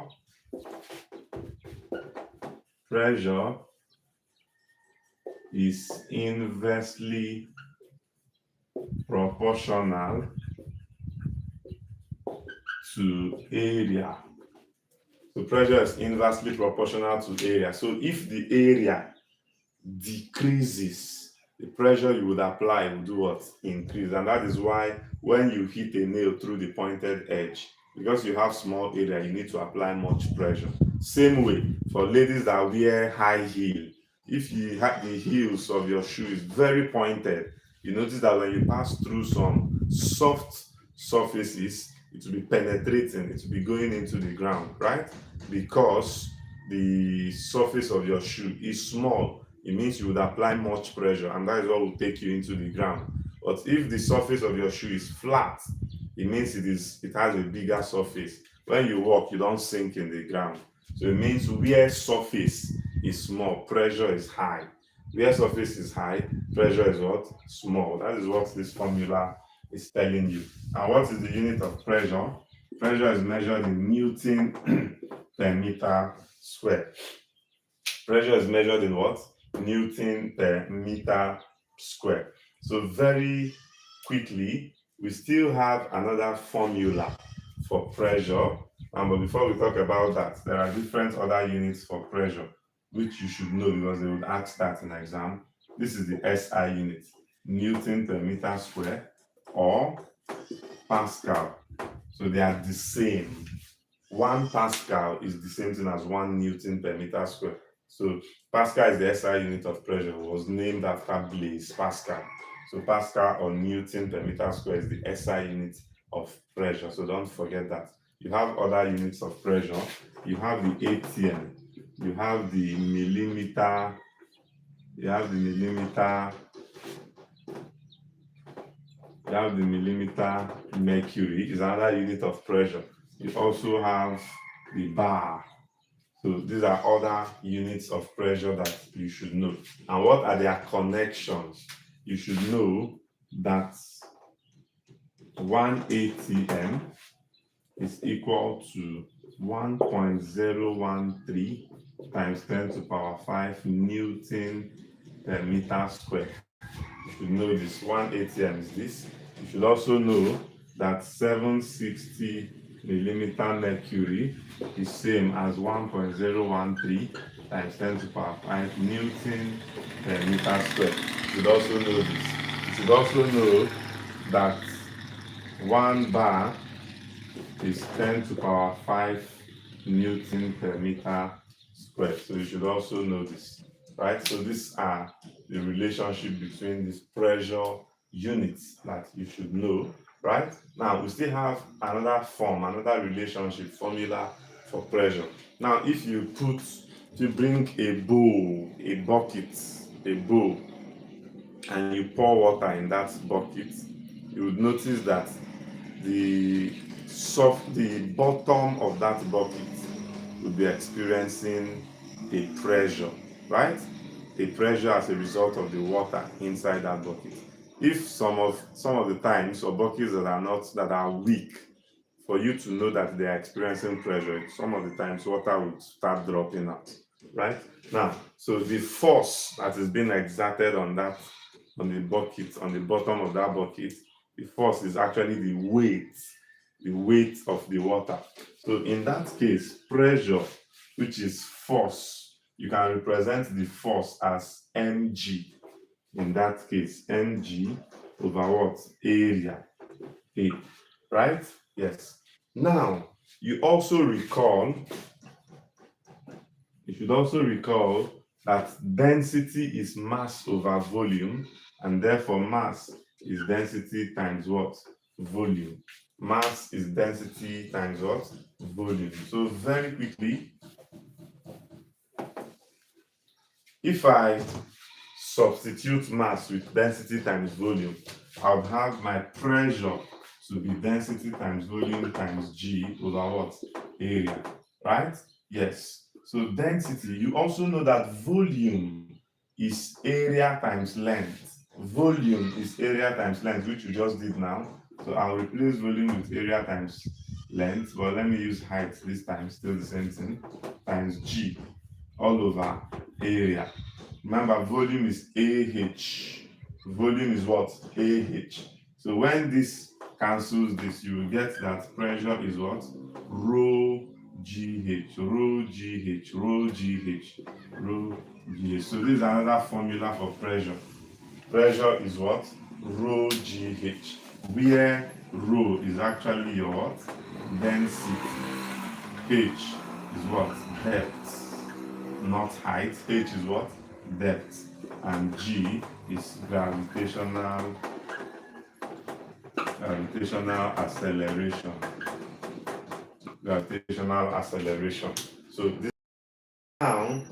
is inversely proportional to area. So pressure is inversely proportional to area. So if the area decreases. The pressure you would apply will do what? Increase. And that is why when you hit a nail through the pointed edge, because you have small area, you need to apply much pressure. Same way for ladies that wear high heel. If you have the heels of your shoe is very pointed, you notice that when you pass through some soft surfaces, it will be penetrating, it will be going into the ground, right? Because the surface of your shoe is small, it means you would apply much pressure, and that is what will take you into the ground. But if the surface of your shoe is flat, it means it has a bigger surface. When you walk, you don't sink in the ground. So it means where surface is small, pressure is high. Where surface is high, pressure is what? Small. That is what this formula is telling you. And what is the unit of pressure? Pressure is measured in Newton per meter square. Pressure is measured in what? Newton per meter square. So very quickly, we still have another formula for pressure. But before we talk about that, there are different other units for pressure, which you should know because they would ask that in exam. This is the SI unit, Newton per meter square, or Pascal. So they are the same. 1 Pascal is the same thing as 1 Newton per meter square. So Pascal is the SI unit of pressure. It was named after Blaise Pascal. So Pascal or Newton per meter square is the SI unit of pressure. So don't forget that. You have other units of pressure. You have the ATM. You have the millimeter. You have the millimeter. You have the millimeter mercury. Is another unit of pressure. You also have the bar. So these are other units of pressure that you should know. And what are their connections? You should know that 1 ATM is equal to 1.013 times 10 to the power 5 Newton per meter square. You should know this. 1 ATM is this. You should also know that 760 millimeter mercury is same as 1.013 times 10 to the power 5 Newton per meter square. You should also know this. You should also know that 1 bar is 10 to the power 5 Newton per meter square. So you should also know this, right? So these are the relationship between these pressure units that you should know, right? Now we still have another form, another relationship formula for pressure. Now if you bring a bowl, a bucket, a bowl, and you pour water in that bucket, you would notice that the bottom of that bucket will be experiencing a pressure, right? A pressure as a result of the water inside that bucket. If some of the times, or buckets that are weak, for you to know that they are experiencing pressure, some of the times water will start dropping out, right? Now, so the force that is being exerted on the bucket, on the bottom of that bucket, the force is actually the weight of the water. So in that case, pressure, which is force, you can represent the force as mg. In that case, mg over what? Area, A, right? Yes. Now, you should also recall that density is mass over volume, and therefore mass is density times what? Volume. Mass is density times what? Volume. So very quickly, if I substitute mass with density times volume, I would have my pressure to be density times volume times G over what? Area, right? Yes. So density, you also know that volume is area times length. Volume is area times length, which we just did now. So I'll replace volume with area times length, but let me use height this time, still the same thing, times G all over area. Remember, volume is AH. Volume is what? AH. So when this cancels this, you will get that pressure is what? Rho GH, rho GH, rho GH, rho GH. So this is another formula for pressure. Pressure is what? Rho GH, where rho is actually your what? Density. H is what? Depth, not height. H is what? Depth. And G is gravitational acceleration. Gravitational acceleration. So this now,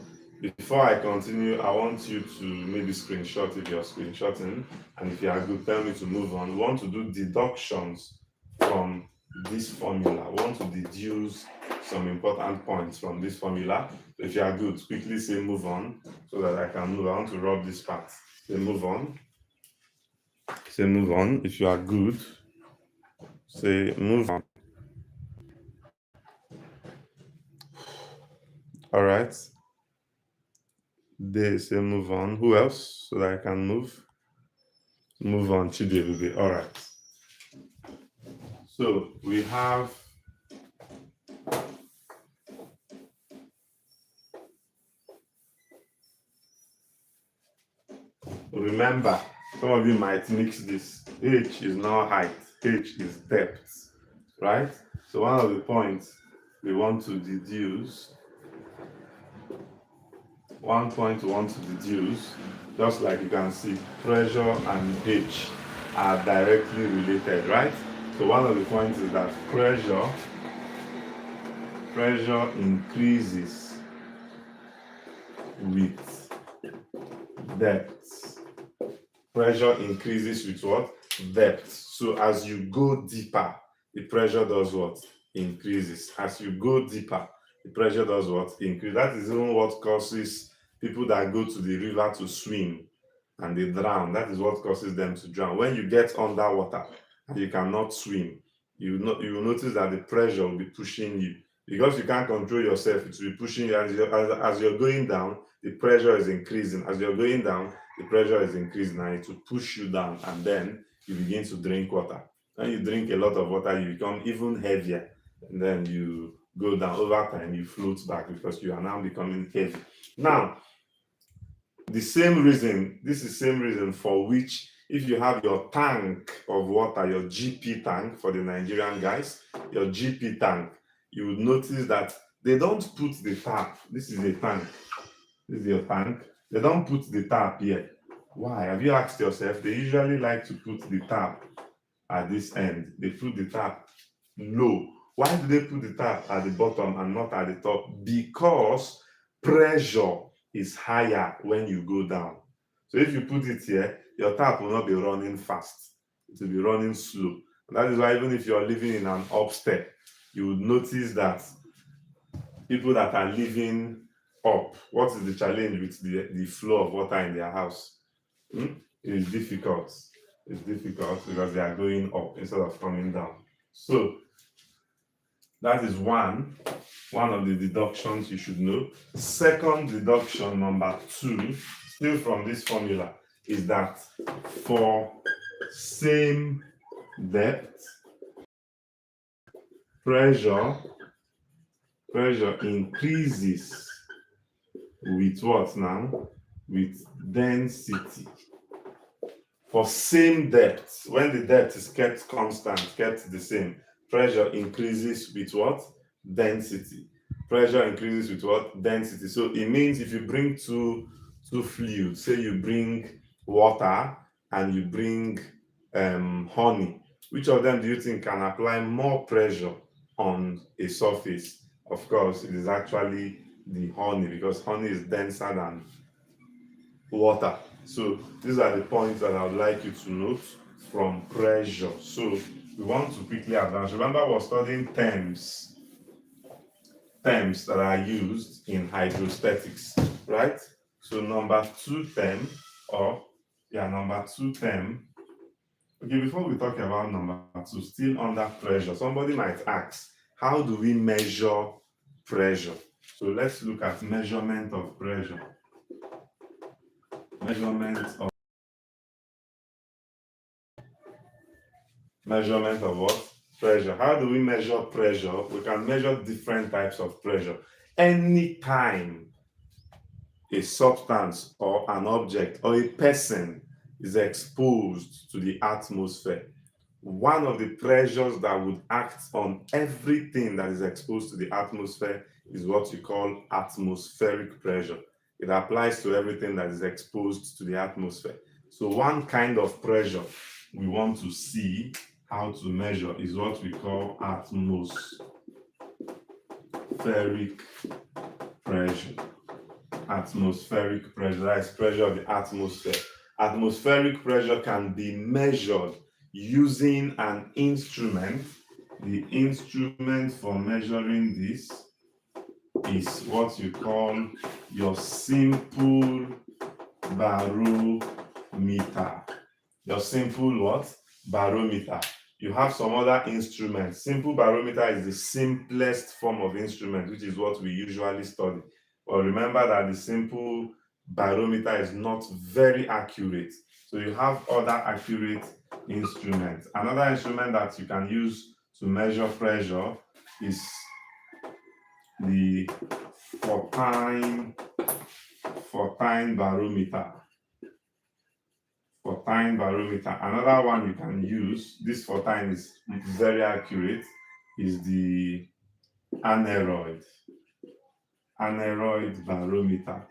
before I continue, I want you to maybe screenshot if you're screenshotting, and if you are good, tell me to move on. We want to do deductions from this formula. We want to deduce some important points from this formula. So if you are good, quickly say move on so that I can move. I want to rub this part. Say move on. Say move on. If you are good, say move on. All right. They say move on. Who else? So that I can move. Move on. Chidebube. All right. So we have remember, some of you might mix this. H is not height, H is depth, right? So one of the points we want to deduce, one point we want to deduce, just like you can see, pressure and H are directly related, right? So one of the points is that pressure increases with depth. Pressure increases with what? Depth. So as you go deeper, the pressure does what? Increases. As you go deeper, the pressure does what? Increase. That is even what causes people that go to the river to swim and they drown. That is what causes them to drown. When you get underwater and you cannot swim, you will notice that the pressure will be pushing you. Because you can't control yourself, it will be pushing you. As you're going down, the pressure is increasing. As you're going down, the pressure is increasing and it will push you down, and then you begin to drink water. When you drink a lot of water, you become even heavier, and then you go down. Over time, you float back because you are now becoming heavy. Now, this is the same reason for which if you have your tank of water, your GP tank for the Nigerian guys, your GP tank, you would notice that they don't put the tap. This is a tank. This is your tank. They don't put the tap here. Why? Have you asked yourself? They usually like to put the tap at this end. They put the tap low. Why do they put the tap at the bottom and not at the top? Because pressure is higher when you go down. So if you put it here, your tap will not be running fast. It will be running slow. And that is why even if you're living in an upstairs, you would notice that people that are living up, what is the challenge with the flow of water in their house? It is difficult. It's difficult because they are going up instead of coming down. So that is one of the deductions you should know. Second deduction, number 2, still from this formula, is that for same depth, pressure increases with what now? With density. For same depth, when the depth is kept constant, kept the same, pressure increases with what? Density. Pressure increases with what? Density. So it means if you bring two fluids, say you bring water and you bring honey, which of them do you think can apply more pressure on a surface? Of course, it is actually the honey, because honey is denser than water. So these are the points that I would like you to note from pressure. So we want to quickly advance. Remember, we're studying terms that are used in hydrostatics, right? So number 2 term, okay, before we talk about number 2, still under pressure, somebody might ask, how do we measure pressure? So let's look at measurement of pressure. Measurement of what? Pressure. How do we measure pressure? We can measure different types of pressure. Anytime a substance or an object or a person is exposed to the atmosphere, one of the pressures that would act on everything that is exposed to the atmosphere is what you call atmospheric pressure. It applies to everything that is exposed to the atmosphere. So one kind of pressure we want to see how to measure is what we call atmospheric pressure. Atmospheric pressure, that is pressure of the atmosphere. Atmospheric pressure can be measured using an instrument. The instrument for measuring this is what you call your simple barometer. Your simple what? Barometer. You have some other instruments. Simple barometer is the simplest form of instrument, which is what we usually study. But remember that the simple barometer is not very accurate. So you have other accurate instruments. Another instrument that you can use to measure pressure is the Fortine barometer. Fortine barometer. Another one you can use, this Fortine is very accurate, is the aneroid barometer.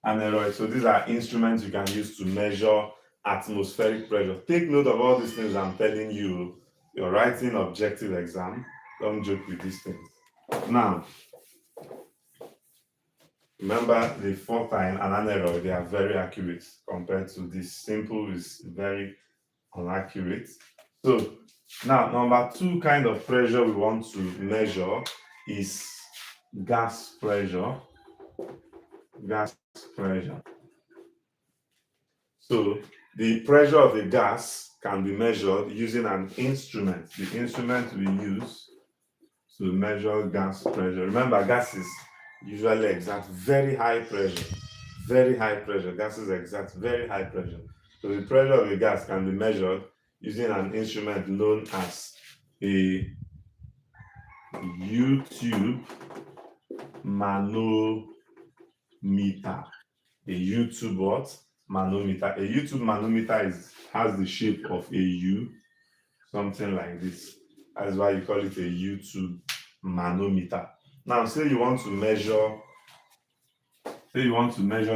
Aneroid. So these are instruments you can use to measure atmospheric pressure. Take note of all these things I'm telling you. You're writing objective exam. Don't joke with these things. Now, remember the Fortine and aneroid, they are very accurate compared to this. Simple is very inaccurate. So now, number two kind of pressure we want to measure is gas pressure. Gas pressure. So the pressure of the gas can be measured using an instrument. The instrument we use to measure gas pressure. Remember, gases usually exert very high pressure. Very high pressure. Gases exert very high pressure. So the pressure of a gas can be measured using an instrument known as a U-tube manometer. A U-tube what? Manometer. A U-tube manometer has the shape of a U, something like this. That's why you call it a U-tube manometer. Now, say you want to measure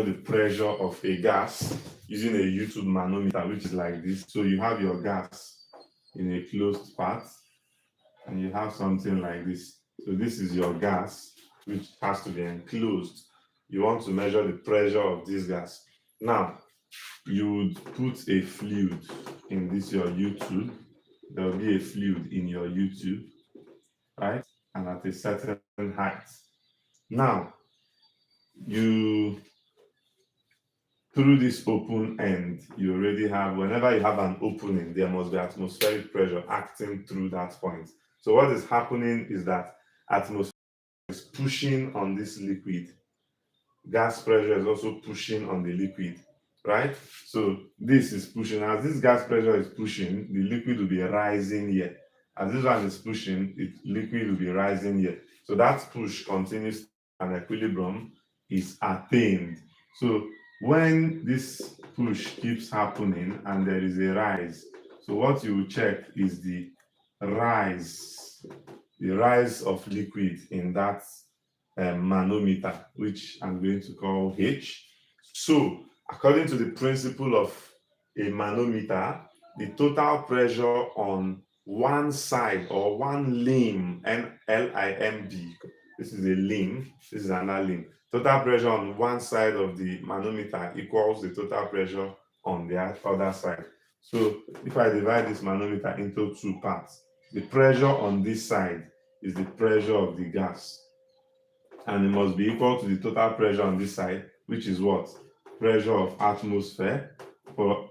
the pressure of a gas using a U-tube manometer, which is like this. So you have your gas in a closed part, and you have something like this. So this is your gas, which has to be enclosed. You want to measure the pressure of this gas. Now, you would put a fluid in this your U-tube. There will be a fluid in your U-tube, right? And at a certain height. Now, through this open end, you already have, whenever you have an opening, there must be atmospheric pressure acting through that point. So what is happening is that atmosphere is pushing on this liquid. Gas pressure is also pushing on the liquid, right? So this is pushing. As this gas pressure is pushing, the liquid will be rising here. As this one is pushing, the liquid will be rising here. So that push continues and equilibrium is attained. So when this push keeps happening and there is a rise, so what you will check is the rise of liquid in that manometer, which I'm going to call H. So according to the principle of a manometer, the total pressure on one side or one limb, L-I-M-B, this is a limb, this is another limb. Total pressure on one side of the manometer equals the total pressure on the other side. So if I divide this manometer into two parts, the pressure on this side is the pressure of the gas, and it must be equal to the total pressure on this side, which is what? Pressure of atmosphere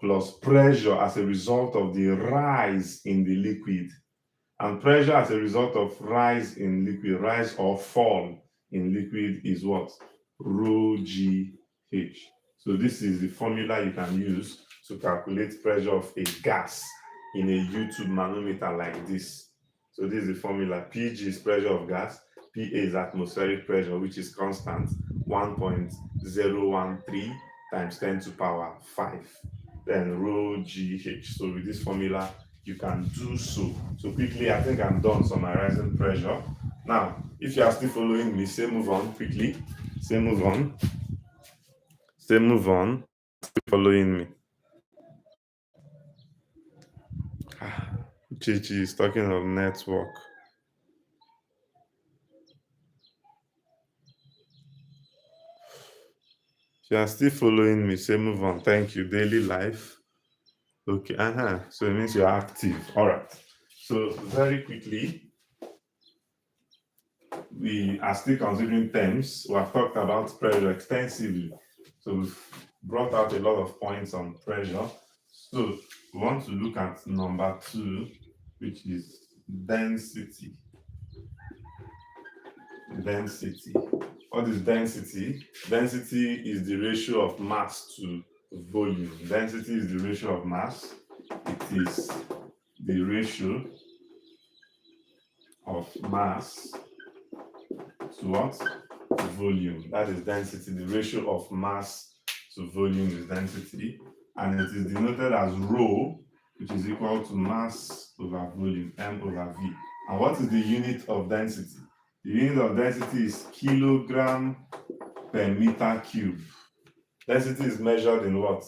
plus pressure as a result of the rise in the liquid. And pressure as a result of rise in liquid, rise or fall in liquid is what? Rho GH. So this is the formula you can use to calculate pressure of a gas in a U-tube manometer like this. So this is the formula. PG is pressure of gas, PA is atmospheric pressure, which is constant, 1.013 times 10 to power 5. Then rho GH. So with this formula, you can do so. So quickly, I think I'm done summarizing pressure. Now, if you are still following me, say move on quickly. Say move on. Say move on. Still following me. Chichi is talking of network. If you are still following me, say move on. Thank you. Daily life. Okay. So it means you're active. All right. So very quickly, we are still considering terms. We have talked about pressure extensively. So we've brought out a lot of points on pressure. So we want to look at number 2, which is density. Density. What is density? Density is the ratio of mass to volume. Density is the ratio of mass. It is the ratio of mass to what? Volume. That is density. The ratio of mass to volume is density. And it is denoted as rho, which is equal to mass over volume, m over v. And what is the unit of density? The unit of density is kilogram per meter cube. Density is measured in what?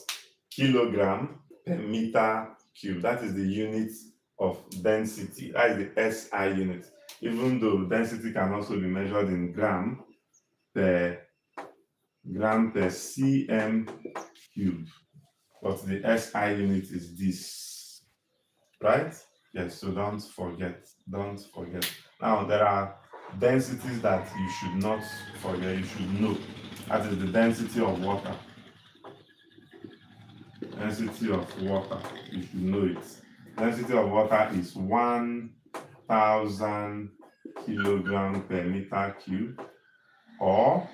Kilogram per meter cube. That is the unit of density. That is the SI unit. Even though density can also be measured in gram per cm cube. But the SI unit is this. Right? Yes, so don't forget. Don't forget. Now, there are densities that you should not forget, you should know. That is the density of water. Density of water, you should know it. Density of water is 1,000 kilogram per meter cube or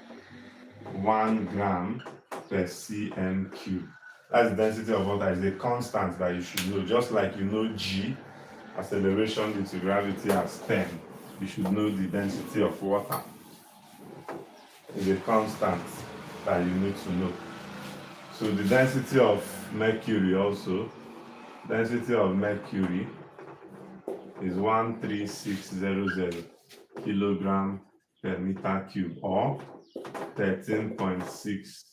1 gram per cm cube. That's the density of water. Is a constant that you should know. Just like you know G, acceleration due to gravity, as 10. You should know the density of water. Is a constant that you need to know. So the density of mercury also, density of mercury is 13600 kilogram per meter cube or 13.6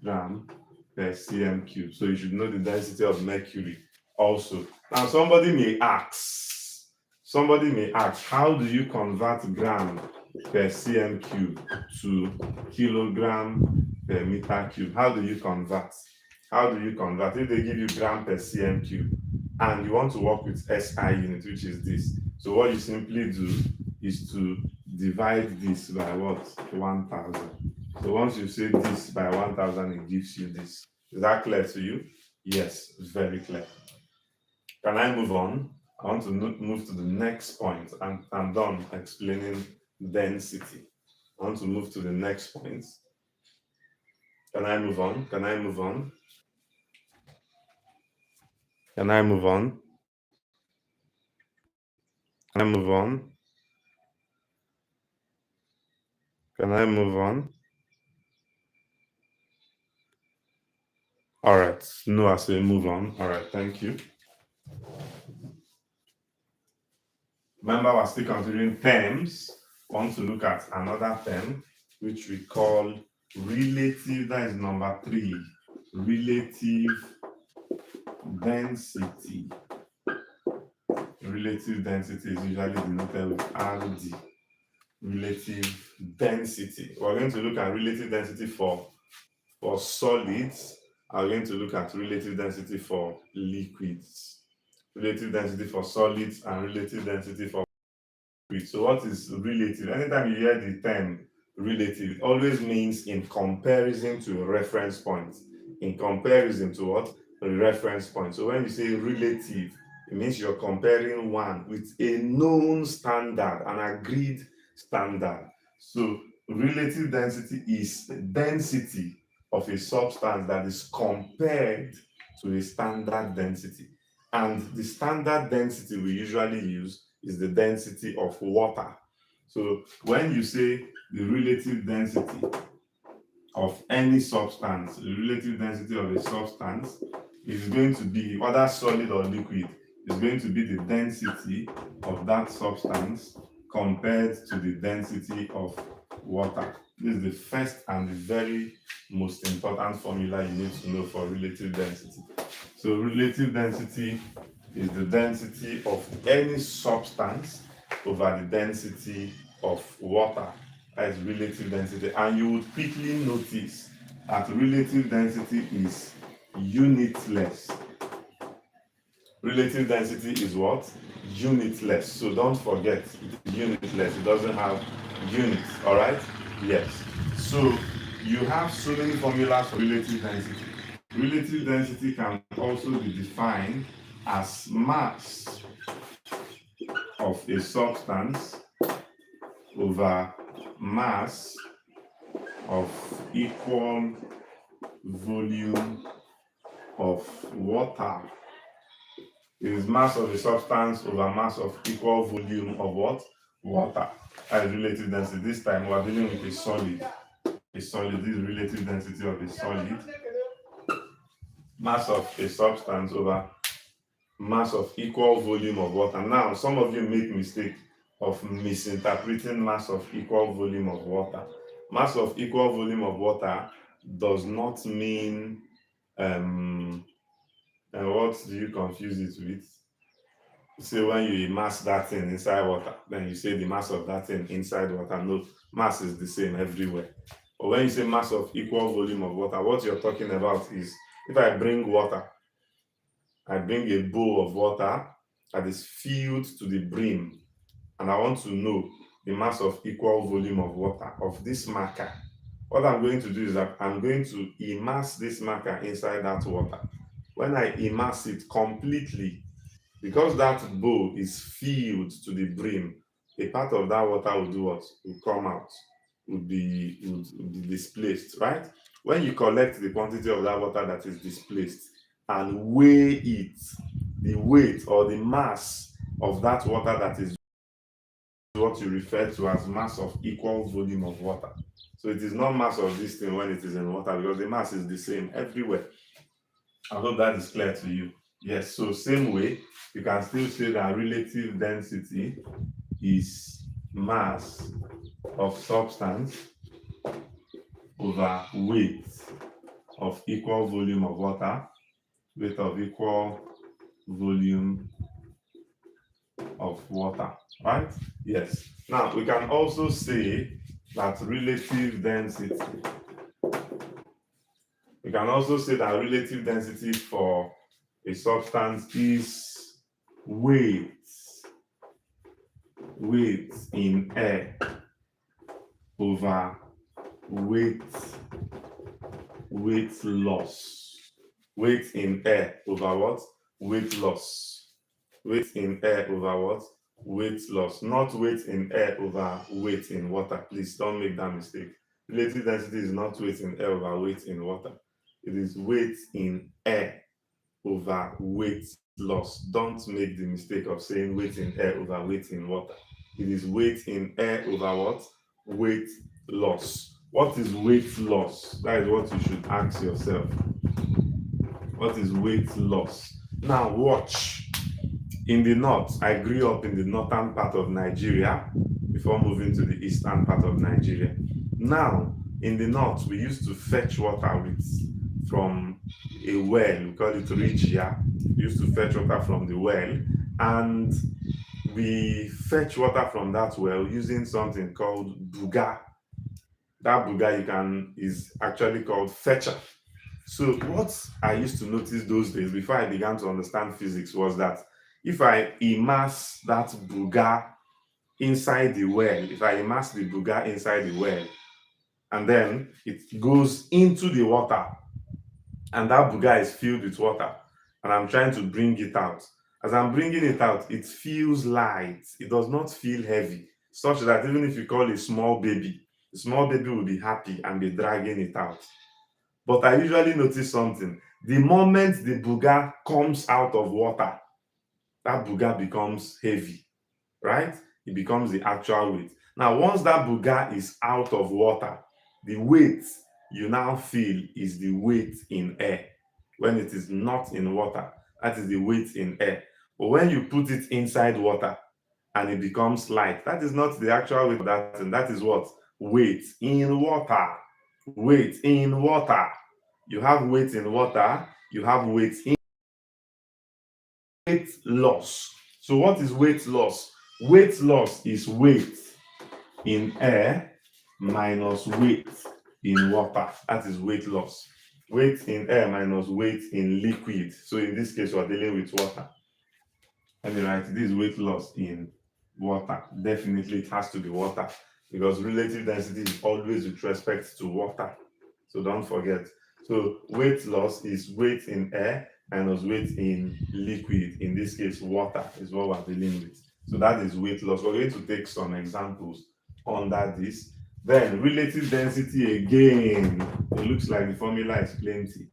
gram per cm cube. So you should know the density of mercury also. Now somebody may ask, how do you convert gram per cm cube to kilogram per meter cube? How do you convert? If they give you gram per cm cube and you want to work with SI unit, which is this, so what you simply do is to divide this by what? 1,000. So once you say this by 1,000, it gives you this. Is that clear to you? Yes, very clear. Can I move on? I want to move to the next point. I'm done explaining density. I want to move to the next point. Can I move on? Can I move on? Can I move on? Can I move on? Can I move on? All right. No, I say move on. All right. Thank you. Remember, we're still considering terms. I want to look at another term, which we call relative. That is number 3. Relative density. Relative density is usually denoted with RD. Relative density. We're going to look at relative density for solids. I'm going to look at relative density for liquids. Relative density for solids and relative density for liquids. So what is relative? Anytime you hear the term relative, it always means in comparison to a reference point. In comparison to what? A reference point. So when you say relative, it means you're comparing one with a known standard, an agreed standard. So relative density is the density of a substance that is compared to a standard density. And the standard density we usually use is the density of water. So when you say the relative density of any substance, the relative density of a substance is going to be, whether solid or liquid, is going to be the density of that substance compared to the density of water. This is the first and the very most important formula you need to know for relative density. So relative density is the density of any substance over the density of water. That is relative density. And you would quickly notice that relative density is unitless. Relative density is what? Unitless. So don't forget, it is unitless. It doesn't have units. All right? Yes. So you have so many formulas for relative density. Relative density can also be defined as mass of a substance over mass of equal volume of water. It is mass of a substance over mass of equal volume of what? Water. That is relative density. This time we are dealing with a solid. A solid, this is relative density of a solid. Mass of a substance over mass of equal volume of water. Now, some of you make mistake of misinterpreting mass of equal volume of water. Mass of equal volume of water does not mean what do you confuse it with? Say when you immerse that thing inside water, then you say the mass of that thing inside water. No, mass is the same everywhere. But when you say mass of equal volume of water, what you're talking about is, if I bring water, I bring a bowl of water that is filled to the brim, and I want to know the mass of equal volume of water of this marker. What I'm going to do is that I'm going to immerse this marker inside that water. When I immerse it completely, because that bowl is filled to the brim, a part of that water will do what? Will come out, would be displaced, right? When you collect the quantity of that water that is displaced and weigh it, the weight or the mass of that water that is what you refer to as mass of equal volume of water. So it is not mass of this thing when it is in water, because the mass is the same everywhere. I hope that is clear to you. Yes, so same way, you can still say that relative density is mass of substance over weight of equal volume of water, weight of equal volume of water, right? Yes. Now, we can also say that relative density, for a substance is weight in air over weight loss. Weight in air over what? Weight loss. Weight in air over what? Weight loss. Not weight in air over weight in water. Please don't make that mistake. Relative density is not weight in air over weight in water. It is weight in air over weight loss. Don't make the mistake of saying weight in air over weight in water. It is weight in air over what? Weight loss. What is weight loss? That is what you should ask yourself. What is weight loss? Now watch. In the north, I grew up in the northern part of Nigeria before moving to the eastern part of Nigeria. Now, in the north, we used to fetch water from a well. We call it Rigia. We used to fetch water from the well, and we fetch water from that well using something called buga. That buga is actually called fetcher. So what I used to notice those days before I began to understand physics was that if I immerse that buga inside the well, and then it goes into the water, and that buga is filled with water, and I'm trying to bring it out. As I'm bringing it out, it feels light. It does not feel heavy, such that even if you call a small baby, the small baby will be happy and be dragging it out. But I usually notice something. The moment the booger comes out of water, that booger becomes heavy, right? It becomes the actual weight. Now, once that booger is out of water, the weight you now feel is the weight in air. When it is not in water, that is the weight in air. But when you put it inside water and it becomes light, that is not the actual weight of that thing. That is what? Weight in water. Weight in water. You have weight in water, you have weight in weight loss. So what is weight loss? Weight loss is weight in air minus weight in water. That is weight loss. Weight in air minus weight in liquid. So in this case, we're dealing with water. Let me write this weight loss in water. Definitely it has to be water because relative density is always with respect to water. So don't forget. So weight loss is weight in air minus weight in liquid. In this case, water is what we're dealing with. So that is weight loss. We're going to take some examples under this. Then relative density again. It looks like the formula is plenty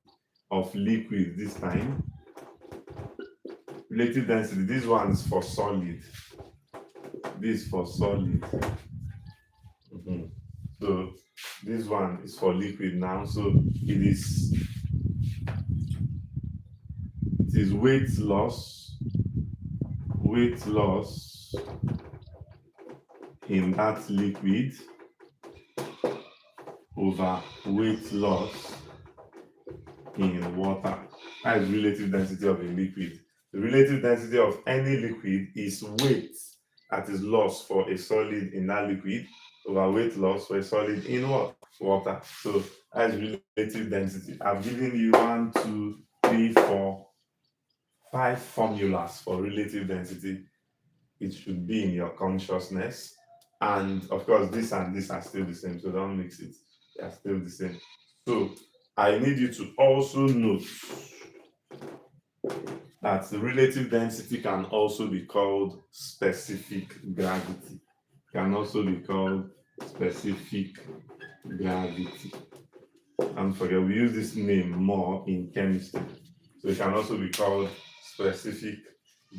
of liquid this time. Relative density, this one is for solid. This for solid. So this one is for liquid now. So it is weight loss in that liquid over weight loss in water. That is relative density of a liquid. The relative density of any liquid is weight that is lost for a solid in that liquid over weight loss for a solid in what? Water. So that is relative density. I've given you 1, 2, 3, 4, 5 formulas for relative density. It should be in your consciousness. And of course, this and this are still the same, so don't mix it. They are still the same. So I need you to also note that the relative density can also be called specific gravity. Can also be called specific gravity. And forget, we use this name more in chemistry. So it can also be called specific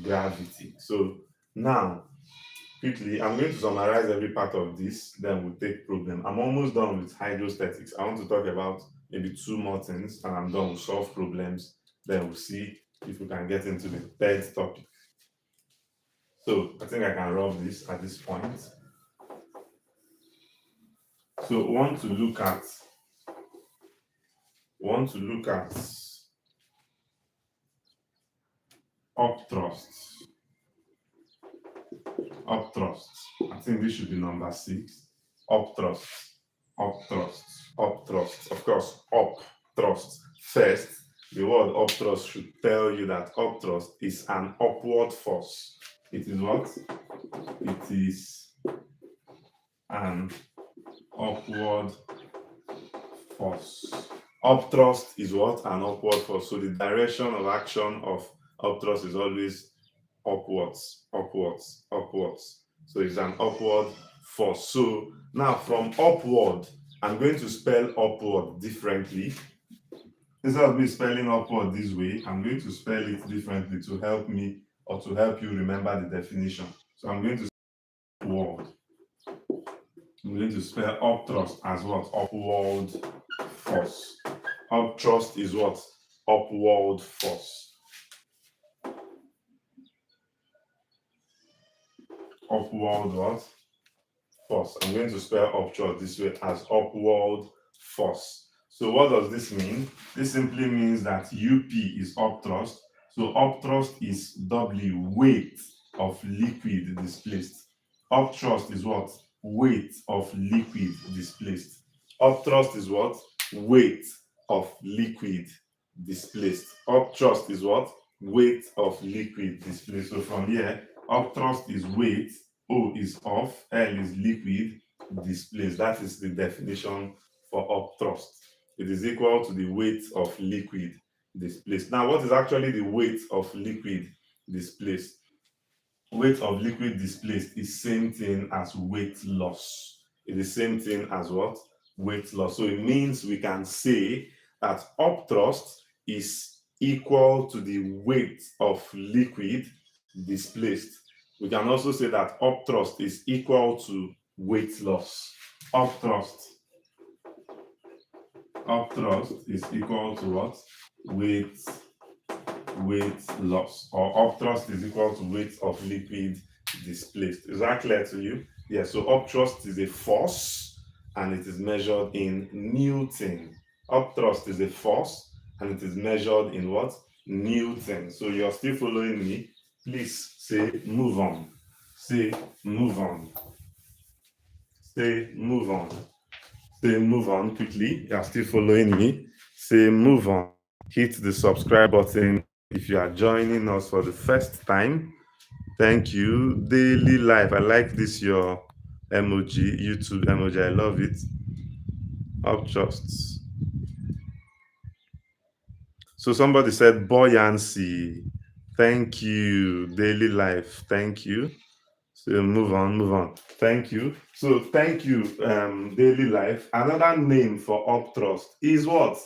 gravity. So now, quickly, I'm going to summarize every part of this, then we'll take problem. I'm almost done with hydrostatics. I want to talk about maybe 2 more things, and I'm done with solve problems. Then we'll see if we can get into the third topic. So I think I can rub this at this point. So we want to look at upthrust. I think this should be number 6. Upthrust. Of course, upthrust. First, the word upthrust should tell you that upthrust is an upward force. It is what? It is an upward force. Upthrust is what? An upward force. So the direction of action of upthrust is always upwards. So it's an upward force. So now from upward, I'm going to spell upward differently. Instead of me spelling upward this way, I'm going to spell it differently to help me or to help you remember the definition. So I'm going to spell upward. I'm going to spell upthrust as what? Upward force. Upthrust is what? Upward force. Upward what? Force. I'm going to spell upthrust this way as upward force. So what does this mean? This simply means that UP is upthrust. So upthrust is W, weight of liquid displaced. Upthrust is what? Weight of liquid displaced. Upthrust is what? Weight of liquid displaced. Upthrust is what? Weight of liquid displaced. So from here, upthrust is weight, O is off, L is liquid displaced. That is the definition for upthrust. It is equal to the weight of liquid displaced. Now, what is actually the weight of liquid displaced? Weight of liquid displaced is same thing as weight loss. It is same thing as what? Weight loss. So it means we can say that upthrust is equal to the weight of liquid displaced. We can also say that upthrust is equal to weight loss. Upthrust is equal to what? Weight loss. Or upthrust is equal to weight of liquid displaced. Is that clear to you? Yeah, so upthrust is a force and it is measured in Newton. Upthrust is a force and it is measured in what? Newton. So you're still following me? Please say move on. Say move on. Say move on. Say move on quickly. You're still following me? Say move on. Hit the subscribe button if you are joining us for the first time. Thank you. Daily life. I like this, your emoji, YouTube emoji. I love it. Upthrust. So somebody said buoyancy. Thank you. Daily life. Thank you. So move on. Thank you. So thank you, daily life. Another name for upthrust is what?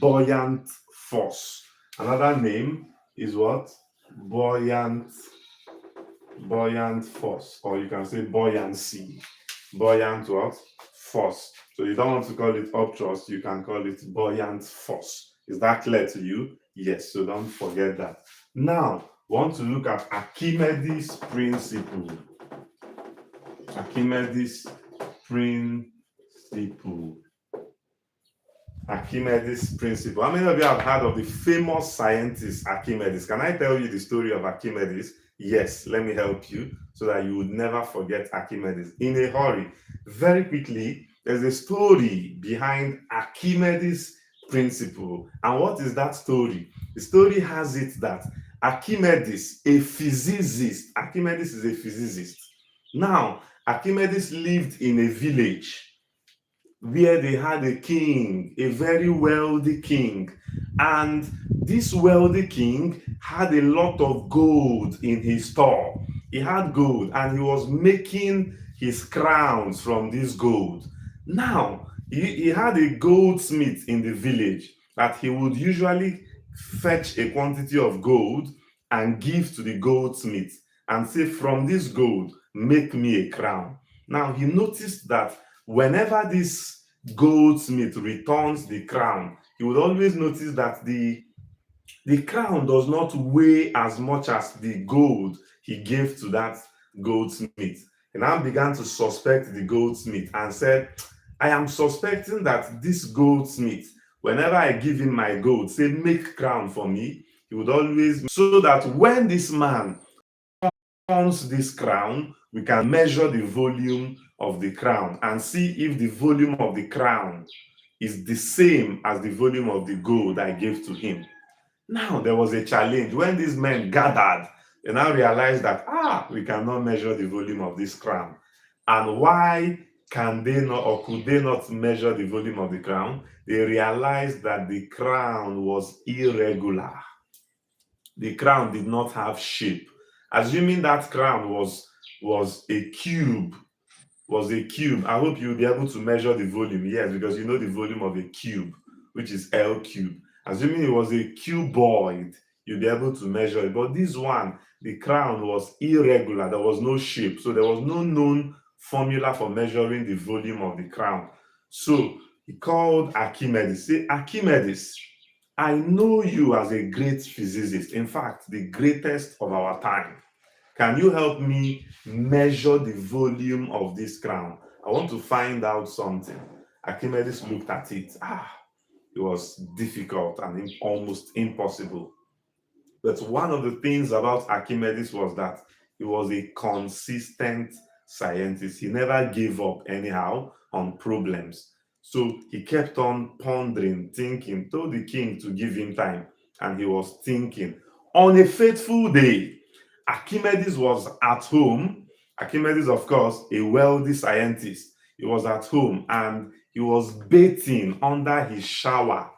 Buoyant force. Another name is what? Buoyant force, or you can say buoyancy. Buoyant what? Force. So you don't want to call it upthrust, you can call it buoyant force. Is that clear to you? Yes, so don't forget that. Now, we want to look at Archimedes' principle. Archimedes' principle. Archimedes' principle. How many of you have heard of the famous scientist Archimedes? Can I tell you the story of Archimedes? Yes, let me help you so that you would never forget Archimedes. In a hurry, very quickly, there's a story behind Archimedes' principle. And what is that story? The story has it that Archimedes, a physicist, Archimedes is a physicist. Now, Archimedes lived in a village where they had a king, a very wealthy king. And this wealthy king had a lot of gold in his store. He had gold and he was making his crowns from this gold. Now, he had a goldsmith in the village that he would usually fetch a quantity of gold and give to the goldsmith and say, from this gold, make me a crown. Now, he noticed that whenever this goldsmith returns the crown, you would always notice that the crown does not weigh as much as the gold he gave to that goldsmith. And I began to suspect the goldsmith and said, I am suspecting that this goldsmith, whenever I give him my gold, say, make crown for me, he would always, so that when this man turns this crown, we can measure the volume of the crown and see if the volume of the crown is the same as the volume of the gold I gave to him. Now, there was a challenge. When these men gathered, they now realized that, we cannot measure the volume of this crown. And why can they not, or could they not measure the volume of the crown? They realized that the crown was irregular. The crown did not have shape. Assuming that crown was a cube, I hope you'll be able to measure the volume. Yes, because you know the volume of a cube, which is L cube. Assuming it was a cuboid, you'll be able to measure it. But this one, the crown was irregular. There was no shape. So there was no known formula for measuring the volume of the crown. So he called Archimedes. Say, Archimedes, I know you as a great physicist. In fact, the greatest of our time. Can you help me measure the volume of this crown? I want to find out something. Archimedes looked at it. It was difficult and almost impossible. But one of the things about Archimedes was that he was a consistent scientist. He never gave up anyhow on problems. So he kept on pondering, thinking, told the king to give him time. And he was thinking. On a fateful day, Archimedes was at home. Archimedes, of course, a wealthy scientist. He was at home and he was bathing under his shower.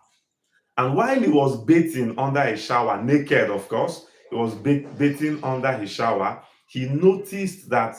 And while he was bathing under a shower, naked, of course, he was bathing under his shower, he noticed that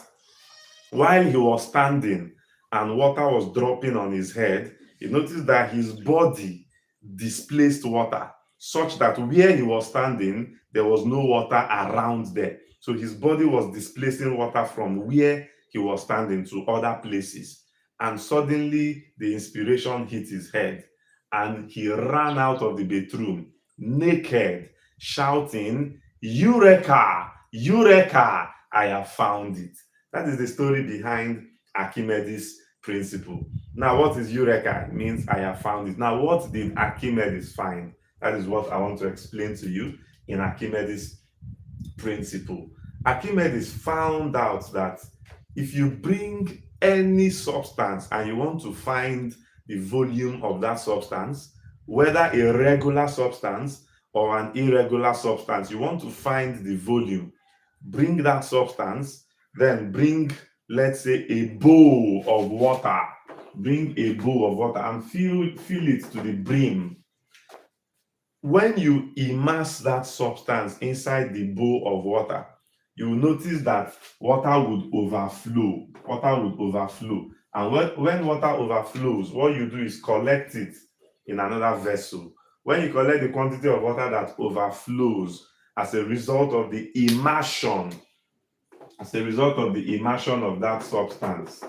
while he was standing and water was dropping on his head, he noticed that his body displaced water. such that where he was standing, there was no water around there. So his body was displacing water from where he was standing to other places. And suddenly the inspiration hit his head and he ran out of the bathroom naked, shouting, Eureka! Eureka! I have found it. That is the story behind Archimedes' principle. Now, what is Eureka? It means I have found it. Now, what did Archimedes find? That is what I want to explain to you in Archimedes' principle. Archimedes found out that if you bring any substance and you want to find the volume of that substance, whether a regular substance or an irregular substance, you want to find the volume, bring that substance, then bring, let's say, a bowl of water. Bring a bowl of water and fill it to the brim. When you immerse that substance inside the bowl of water, you will notice that water would overflow. Water would overflow. And when water overflows, what you do is collect it in another vessel. When you collect the quantity of water that overflows as a result of the immersion, of that substance,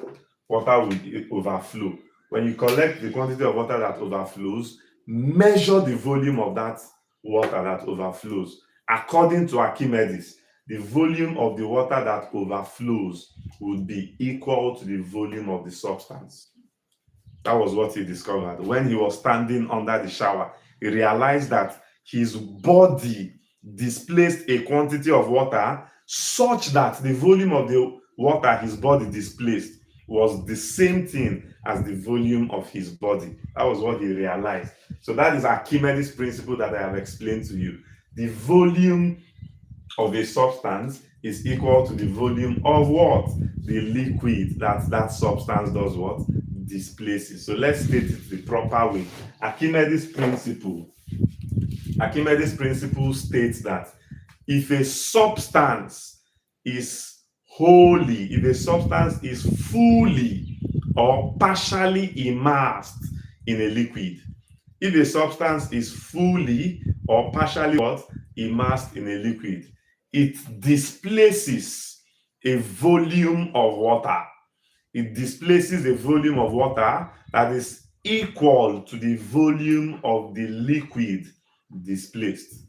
water will overflow. When you collect the quantity of water that overflows, measure the volume of that water that overflows. According to Archimedes, the volume of the water that overflows would be equal to the volume of the substance. That was what he discovered. When he was standing under the shower, he realized that his body displaced a quantity of water such that the volume of the water his body displaced was the same thing as the volume of his body. That was what he realized. So that is Archimedes' principle that I have explained to you. The volume of a substance is equal to the volume of what? The liquid that substance does what? Displaces. So let's state it the proper way. Archimedes' principle states that if a substance is wholly, if a substance is fully or partially immersed in a liquid, if a substance is fully or partially immersed in a liquid, it displaces a volume of water. It displaces a volume of water that is equal to the volume of the liquid displaced.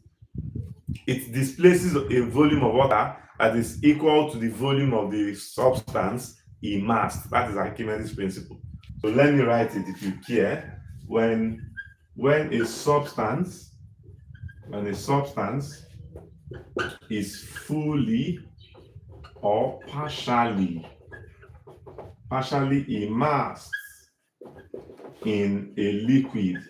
It displaces a volume of water that is equal to the volume of the substance immersed. That is Archimedes' principle. So let me write it if you care. When a substance is fully or partially immersed in a liquid,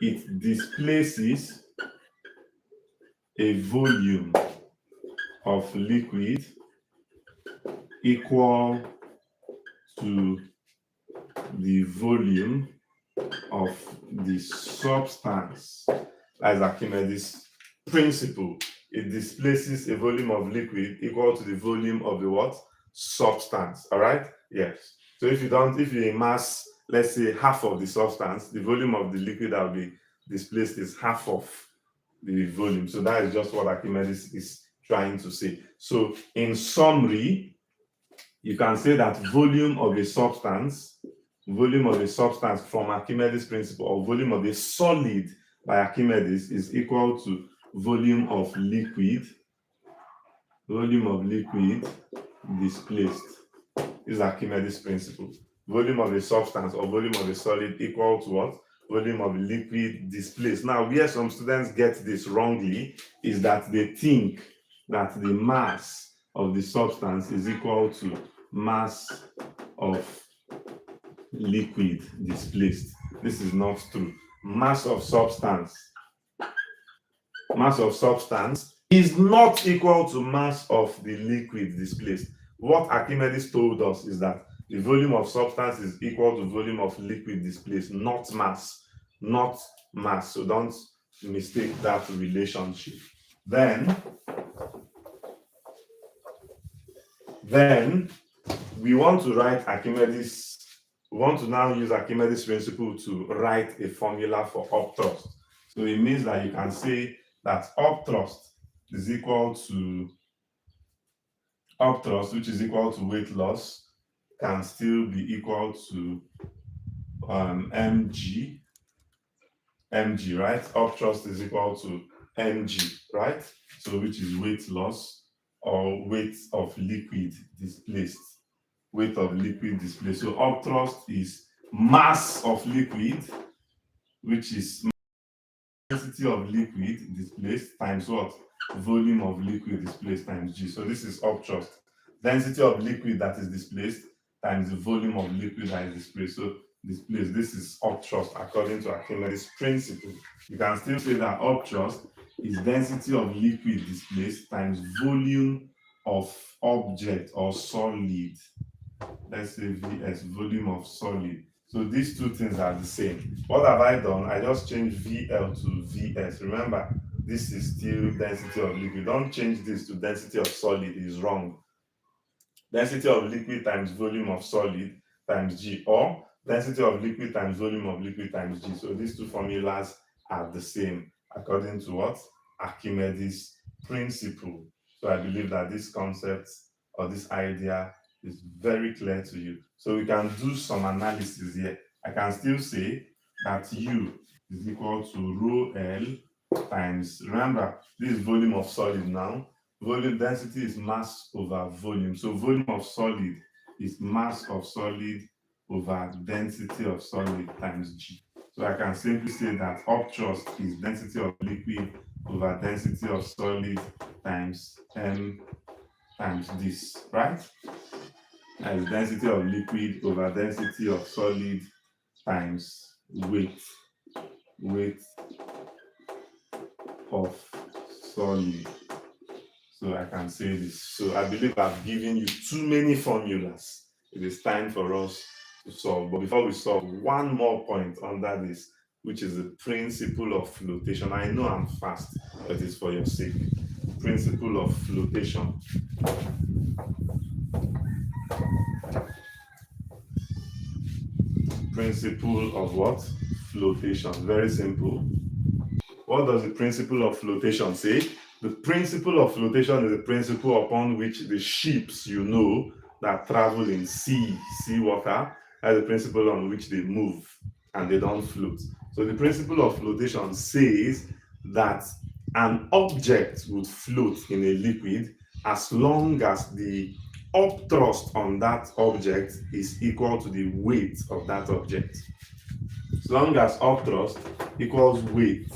it displaces a volume of liquid equal to the volume of the substance. That is Archimedes' principle. It displaces a volume of liquid equal to the volume of the what? Substance. All right? Yes. So if you immerse, let's say, half of the substance, the volume of the liquid that will be displaced is half of the volume. So that is just what Archimedes is trying to say. So in summary, you can say that volume of a substance from Archimedes' principle, or volume of a solid by Archimedes, is equal to volume of liquid displaced. This is Archimedes' principle. Volume of a substance or volume of a solid equal to what? Volume of liquid displaced. Now, where some students get this wrongly is that they think that the mass of the substance is equal to mass of liquid displaced. This is not true. Mass of substance is not equal to mass of the liquid displaced. What Archimedes told us is that the volume of substance is equal to volume of liquid displaced, not mass. So don't mistake that relationship. Then we want to write Archimedes' We want to now use Archimedes' principle to write a formula for upthrust. So it means that you can say that upthrust is equal to upthrust, which is equal to weight loss, can still be equal to mg, right? Upthrust is equal to mg, right? So which is weight loss or weight of liquid displaced. Weight of liquid displaced. So upthrust is mass of liquid, which is density of liquid displaced times what? Volume of liquid displaced times g. So this is upthrust. Density of liquid that is displaced times the volume of liquid that is displaced. So displaced, this is upthrust according to Archimedes' principle. You can still say that upthrust is density of liquid displaced times volume of object or solid. Let's say Vs, volume of solid. So these two things are the same. What have I done? I just changed VL to Vs. Remember, this is still density of liquid. Don't change this to density of solid, it is wrong. Density of liquid times volume of solid times G, or density of liquid times volume of liquid times G. So these two formulas are the same according to what? Archimedes' principle. So I believe that this concept or this idea is very clear to you. So we can do some analysis here. I can still say that U is equal to rho L times, remember, this is volume of solid now. Volume density is mass over volume. So volume of solid is mass of solid over density of solid times G. So I can simply say that upthrust is density of liquid over density of solid times M times this, right? As density of liquid over density of solid times weight of solid. So I can say this. So I believe I've given you too many formulas. It is time for us to solve. But before we solve, one more point under this, which is the principle of flotation. I know I'm fast, but it's for your sake. Principle of flotation. Principle of what? Flotation. Very simple. What does the principle of flotation say? The principle of flotation is the principle upon which the ships, that travel in sea water, are the principle on which they move and they don't float. So the principle of flotation says that an object would float in a liquid as long as the upthrust on that object is equal to the weight of that object. As long as upthrust equals weight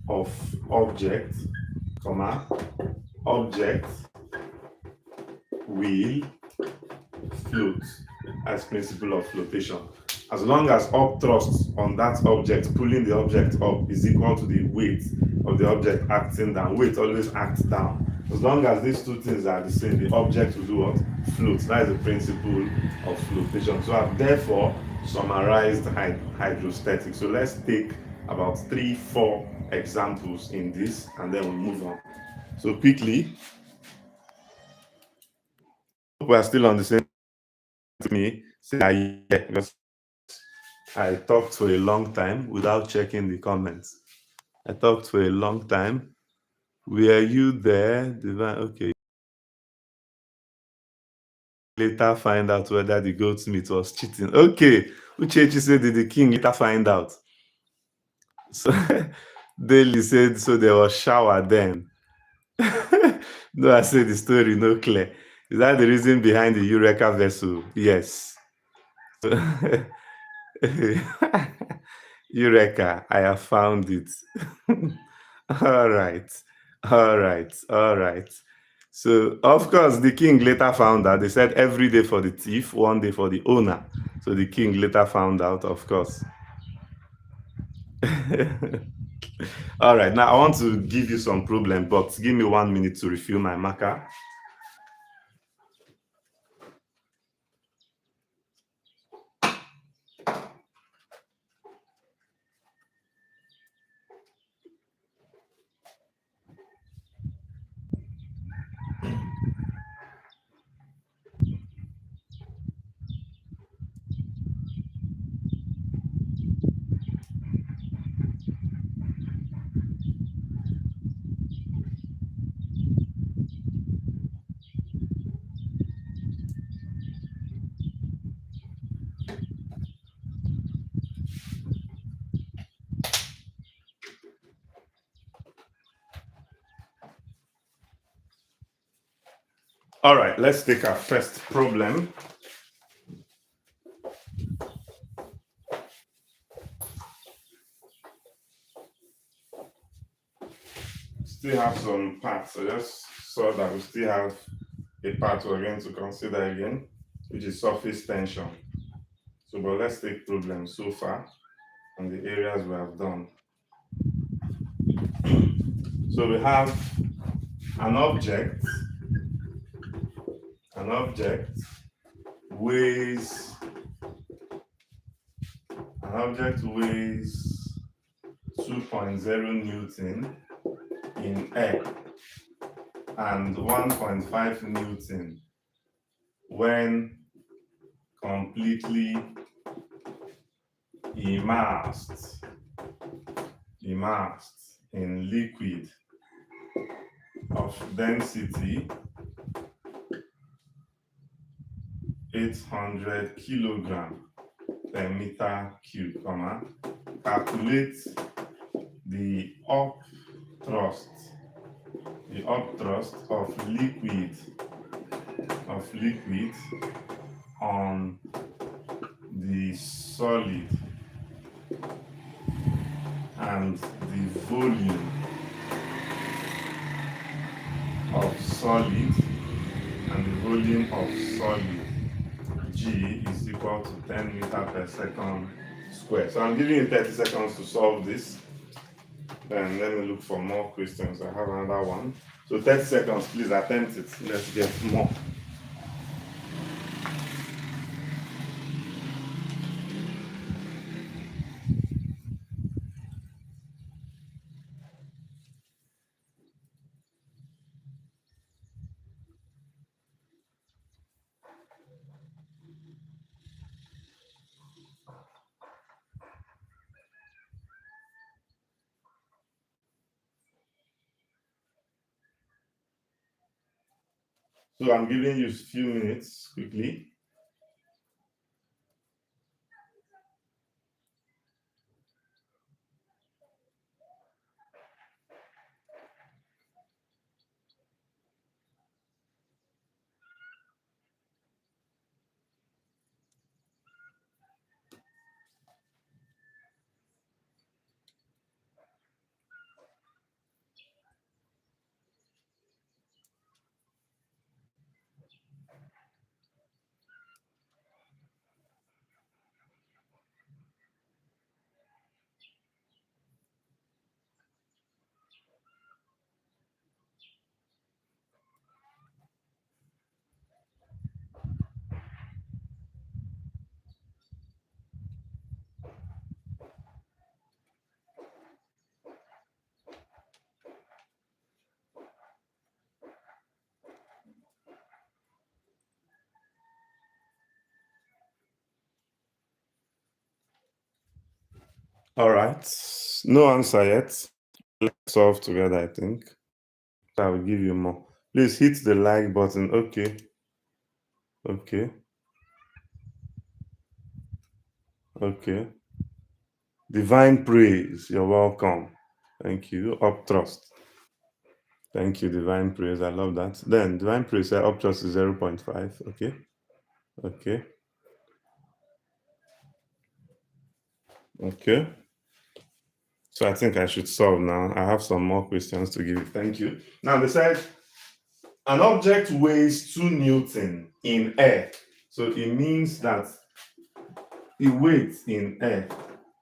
of object, object will float. As principle of flotation. As long as upthrust on that object, pulling the object up, is equal to the weight of the object acting down. Weight always acts down. As long as these two things are the same, the object will do what? Float. That is the principle of flotation. So I've therefore summarized hydrostatics. So let's take about 3-4 examples in this and then we'll move on. So quickly, we are still on the same to me. Say because I talked for a long time without checking the comments. I talked for a long time. Were you there? Divine, okay. Later find out whether the goat's meat was cheating. Okay. Uchechi said, did the king later find out? So Daily said, so there was shower then. No, I said the story, no clear. Is that the reason behind the Eureka vessel? Yes. Eureka, I have found it. All right. So, of course, the king later found out. They said every day for the thief, one day for the owner. So the king later found out, of course. All right, now I want to give you some problem, but give me 1 minute to refill my marker. All right, let's take our first problem. Still have some parts. So just saw that we still have a part we're going to consider again, which is surface tension. So, but let's take problems so far and the areas we have done. So we have an object weighs 2.0 Newton in air and 1.5 Newton when completely immersed in liquid of density 800 kilogram per meter cube, calculate the upthrust of liquid on the solid and the volume of solid G is equal to 10 meter per second square. So I'm giving you 30 seconds to solve this. Then let me look for more questions. I have another one. So 30 seconds, please attempt it. Let's get more. So I'm giving you a few minutes quickly. All right. No answer yet. Let's solve together, I think. I will give you more. Please hit the like button. Okay. Divine praise. You're welcome. Thank you. Upthrust. Thank you, divine praise. I love that. Then divine praise said upthrust is 0.5. Okay. So I think I should solve now. I have some more questions to give you. Thank you. Now they said an object weighs 2 Newton in air. So it means that the weight in air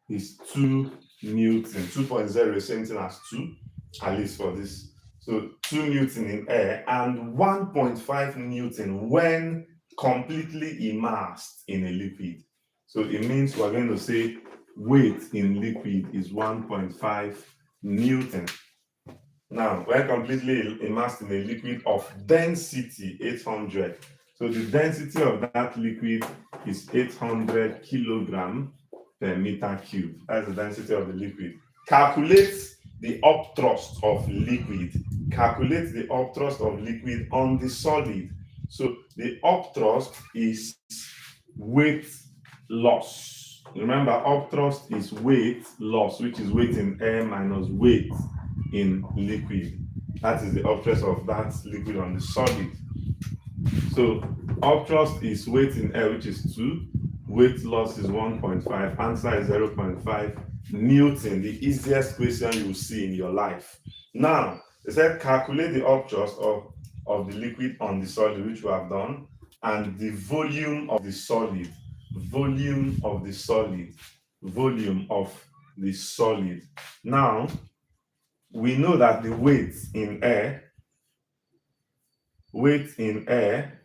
is 2 Newton. 2.0 is same thing as 2, at least for this. So 2 Newton in air and 1.5 Newton when completely immersed in a liquid. So it means we're going to say weight in liquid is 1.5 Newton. Now, when completely immersed in a liquid of density 800. So the density of that liquid is 800 kilogram per meter cube. That's the density of the liquid. Calculate the upthrust of liquid. Calculate the upthrust of liquid on the solid. So the upthrust is weight loss. Remember, upthrust is weight loss, which is weight in air minus weight in liquid. That is the upthrust of that liquid on the solid. So upthrust is weight in air, which is 2. Weight loss is 1.5. Answer is 0.5 Newton, the easiest question you will see in your life. Now, they said calculate the upthrust of the liquid on the solid, which we have done, and the volume of the solid. Volume of the solid. Volume of the solid. Now, we know that the weight in air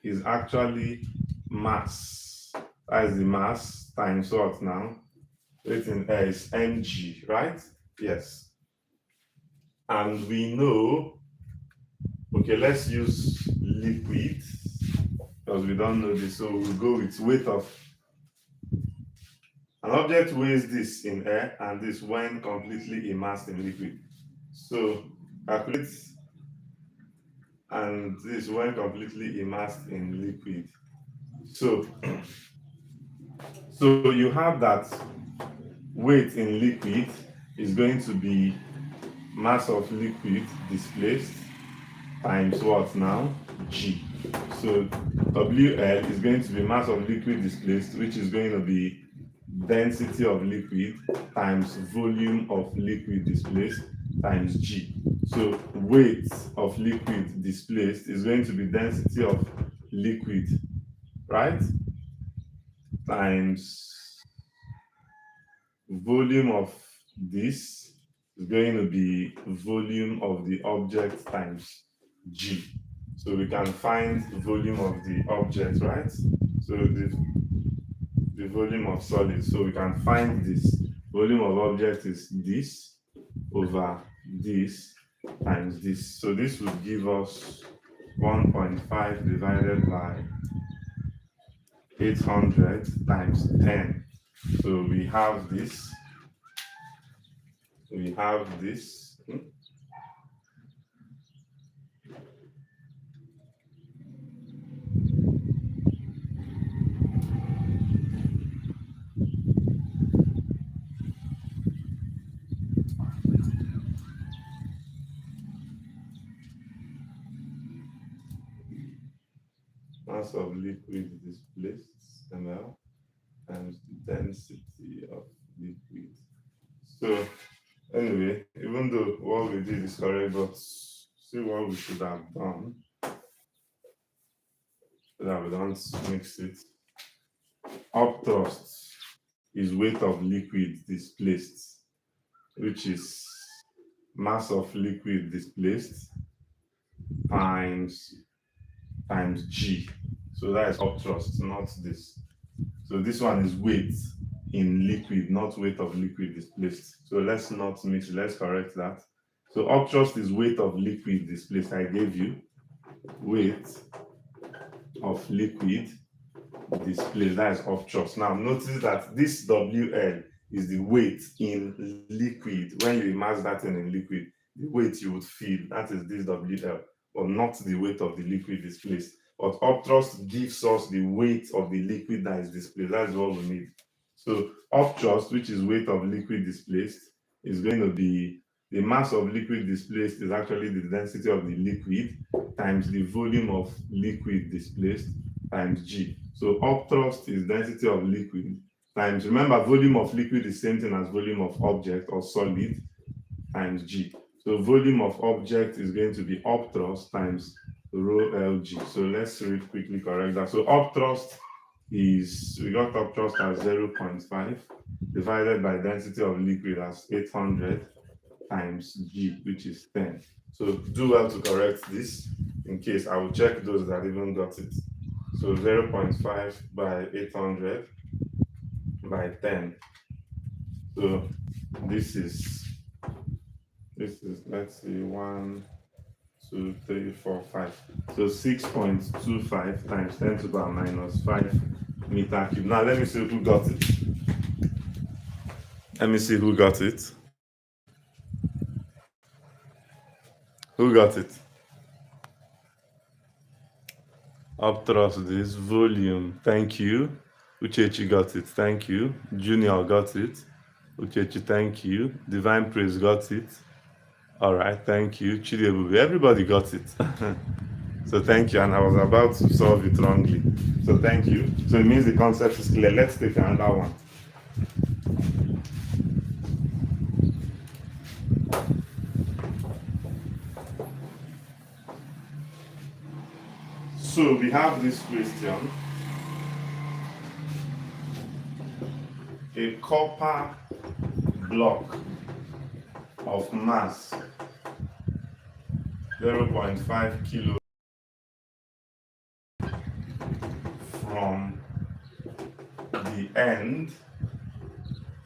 is actually mass. That is the mass times what now? Weight in air is mg, right? Yes. And we know, okay, let's use liquid because we don't know this. So we'll go with weight of an object weighs this in air and this when completely immersed in liquid. So calculate and this when completely immersed in liquid. So you have that weight in liquid is going to be mass of liquid displaced times what now? G. So WL is going to be mass of liquid displaced, which is going to be density of liquid times volume of liquid displaced times G. So weight of liquid displaced is going to be density of liquid, right? Times volume of this is going to be volume of the object times G. So we can find volume of the object, right? So the volume of solid. So we can find this. Volume of object is this over this times this. So this would give us 1.5 divided by 800 times 10. So we have this. Mass of liquid displaced ml times the density of liquid. So anyway, even though what we did is correct, but see what we should have done so that we don't mix it. Upthrust is weight of liquid displaced, which is mass of liquid displaced times G. So that is upthrust, not this. So this one is weight in liquid, not weight of liquid displaced. So let's not mix, let's correct that. So upthrust is weight of liquid displaced. I gave you weight of liquid displaced, that is upthrust. Now notice that this WL is the weight in liquid. When you immerse that in liquid, the weight you would feel, that is this WL, but not the weight of the liquid displaced. But upthrust gives us the weight of the liquid that is displaced. That is what we need. So upthrust, which is weight of liquid displaced, is going to be the mass of liquid displaced is actually the density of the liquid times the volume of liquid displaced times G. So upthrust is density of liquid times, remember, volume of liquid is same thing as volume of object or solid times G. So volume of object is going to be upthrust times rho Lg. So let's read quickly, correct that. So upthrust is, we got upthrust as 0.5 divided by density of liquid as 800 times G, which is 10. So do well to correct this in case I will check those that even got it. So 0.5 by 800 by 10. So this is, let's see, 1, 2, 3, 4, 5. So 6.25 times 10 to the power minus 5 meter cube. Now let me see who got it. Let me see who got it. Who got it? Upthrust this volume. Thank you. Uchechi got it. Thank you. Junior got it. Uchechi, thank you. Divine Praise got it. All right, thank you. Chidiebube, everybody got it. So thank you, and I was about to solve it wrongly. So thank you. So it means the concept is clear. Let's take another one. So we have this question. A copper block of mass 0.5 kilo from the end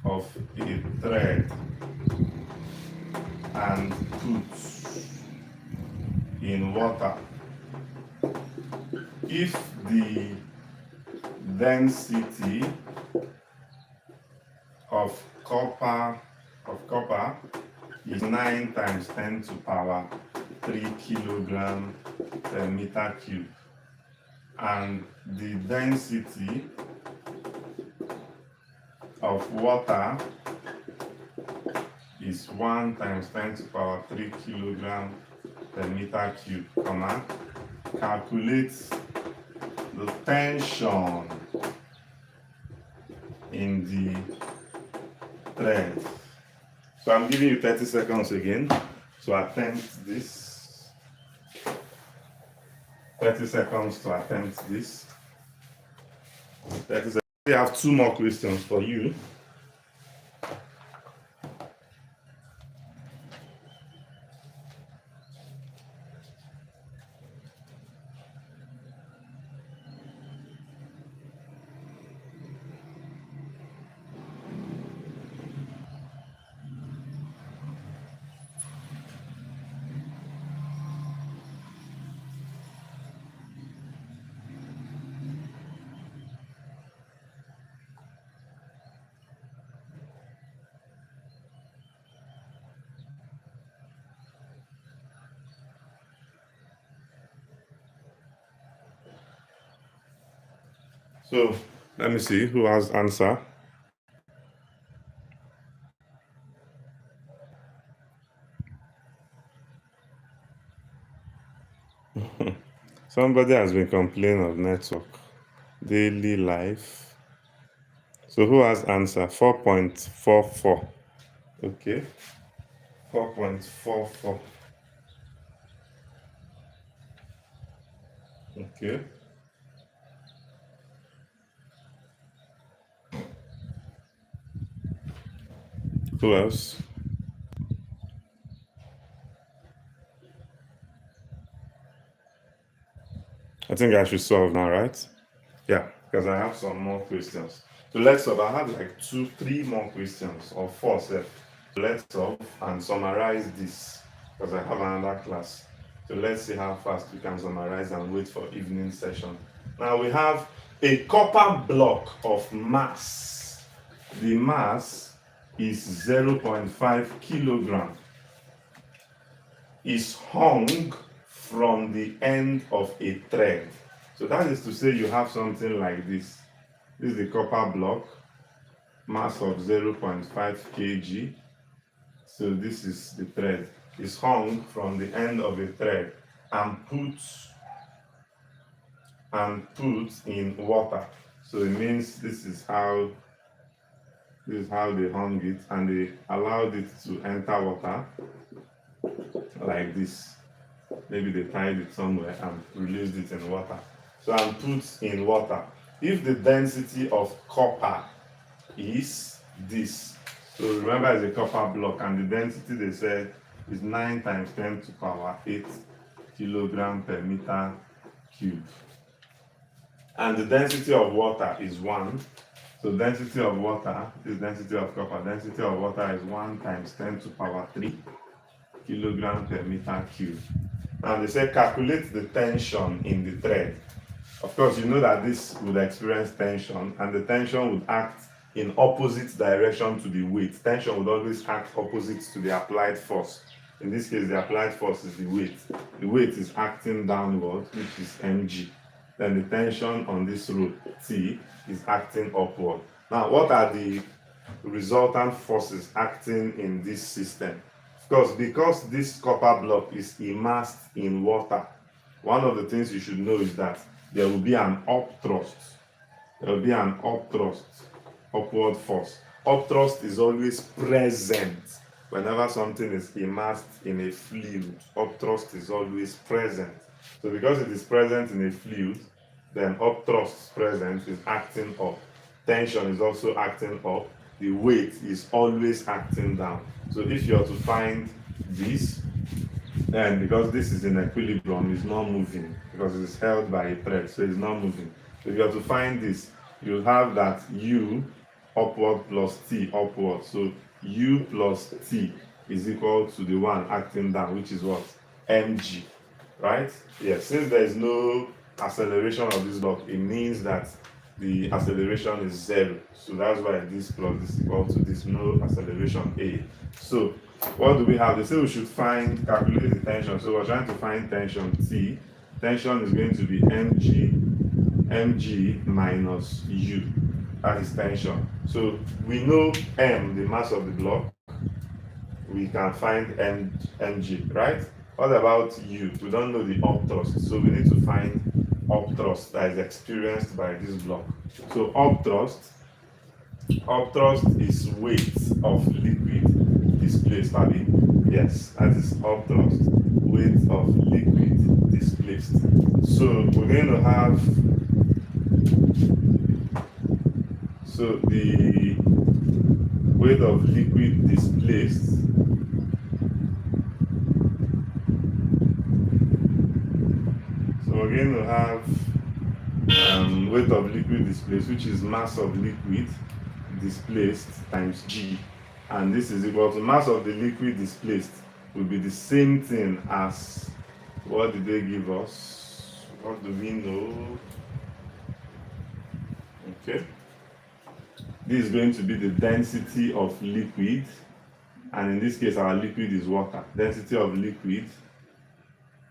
of a thread and put in water. If the density of copper is 9 times 10 to power 3 kilogram per meter cube, and the density of water is 1 times 10 to power 3 kilogram per meter cube, calculate the tension in the thread. So I'm giving you 30 seconds again to attempt this. 30 seconds to attempt this. 30 seconds. I have 2 more questions for you. So let me see who has answer. Somebody has been complaining of network. Daily life. So who has answer? 4.44. Okay. 4.44. Okay. Who else? I think I should solve now, right? Yeah, because I have some more questions. So let's solve. I have like 3 more questions, or 4 set. So let's solve and summarize this because I have another class. So let's see how fast we can summarize and wait for evening session. Now we have a copper block of mass. The mass is 0.5 kilogram. Is hung from the end of a thread. So that is to say you have something like this. This is the copper block, mass of 0.5 kg. So this is the thread. It's hung from the end of a thread and put in water. So it means this is how they hung it, and they allowed it to enter water like this. Maybe they tied it somewhere and released it in water. So I'm put in water. If the density of copper is this, so remember it's a copper block, and the density they said is 9 times 10 to power 8 kilogram per meter cube. And the density of water is 1. So density of water is density of copper. Density of water is 1 times 10 to power 3 kilogram per meter cube. Now they say calculate the tension in the thread. Of course, you know that this would experience tension, and the tension would act in opposite direction to the weight. Tension would always act opposite to the applied force. In this case, the applied force is the weight. The weight is acting downward, which is mg. Then the tension on this rod T is acting upward. Now, what are the resultant forces acting in this system? Of course, because this copper block is immersed in water, one of the things you should know is that there will be an up thrust. There will be an up thrust, upward force. Up thrust is always present whenever something is immersed in a fluid. Up thrust is always present. So because it is present in a fluid, then up thrust present is acting up. Tension is also acting up. The weight is always acting down. So if you are to find this, and because this is in equilibrium, it's not moving because it is held by a thread, so it's not moving. So if you are to find this, you'll have that U upward plus T upward. So U plus T is equal to the one acting down, which is what? Mg, right? Yes, since there is no acceleration of this block, it means that the acceleration is 0. So that's why this plus this is equal to this, no acceleration A. So what do we have? They say we should calculate the tension. So we're trying to find tension T. Tension is going to be mg minus U. That is tension. So we know M, the mass of the block. We can find mg, right? What about U? We don't know the up thrust. So we need to find up thrust that is experienced by this block. So up thrust is weight of liquid displaced, Abby. Yes, that is up thrust, weight of liquid displaced. So we're going to have, so the weight of liquid displaced we're going to have weight of liquid displaced, which is mass of liquid displaced times G. And this is equal to mass of the liquid displaced will be the same thing as, what did they give us? What do we know? Okay. This is going to be the density of liquid. And in this case, our liquid is water. Density of liquid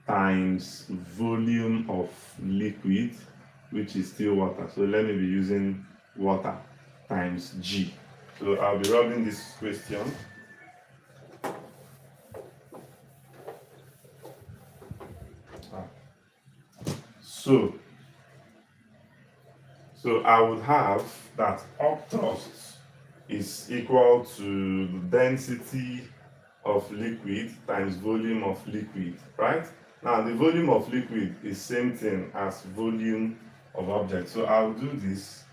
times volume of liquid, which is still water. So let me be using water times G. So I'll be rubbing this question. So I would have that up thrust is equal to the density of liquid times volume of liquid, right? Now the volume of liquid is same thing as volume of object. So I'll do this.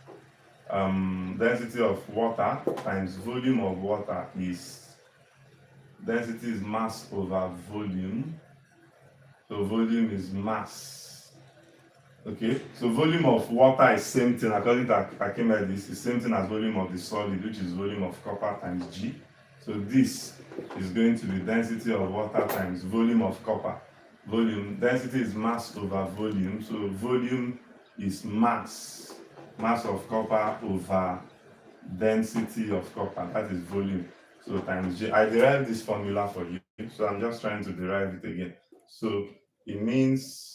Density of water times volume of water is, density is mass over volume. So volume is mass. Okay, so volume of water is same thing, according to Archimedes, is same thing as volume of the solid, which is volume of copper times G. So this is going to be density of water times volume of copper. Volume, density is mass over volume, so volume is mass of copper over density of copper, that is volume. So times G. I derived this formula for you, so I'm just trying to derive it again. So it means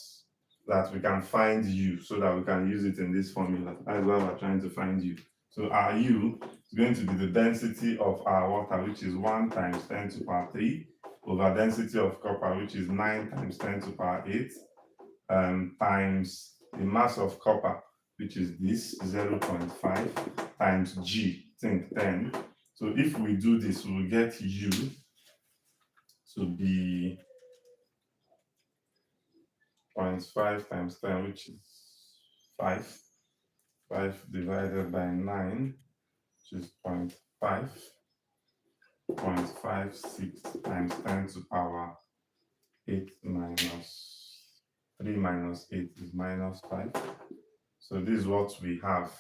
that we can find U so that we can use it in this formula. That's why we're trying to find U. So our U is going to be the density of our water, which is 1 times 10 to the power 3, over density of copper, which is 9 times 10 to the power 8, times the mass of copper, which is this 0.5, times G, think 10. So if we do this, we will get U to be 0.5 times 10, which is 5. 5 divided by 9, which is 0.5. 0.56 times 10 to the power 8 minus 3 minus 8 is minus 5. So this is what we have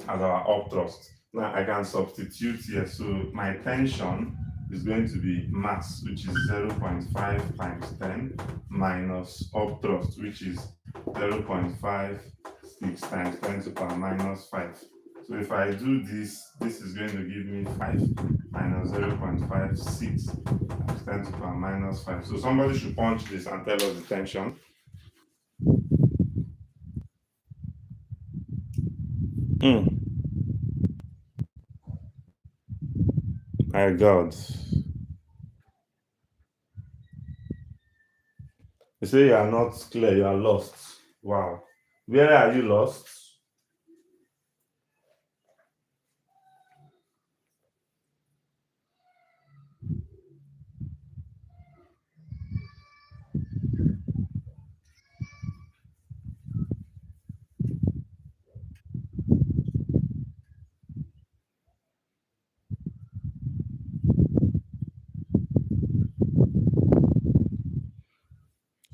as our up thrust. Now I can substitute here. So my tension is going to be mass, which is 0.5 times 10 minus up thrust, which is 0.56 times 10 to the power minus 5. So if I do this, this is going to give me 5 minus 0.56 times 10 to the power minus 5. So somebody should punch this and tell us the tension. My God. You say you are not clear, you are lost. Wow. Where are you lost?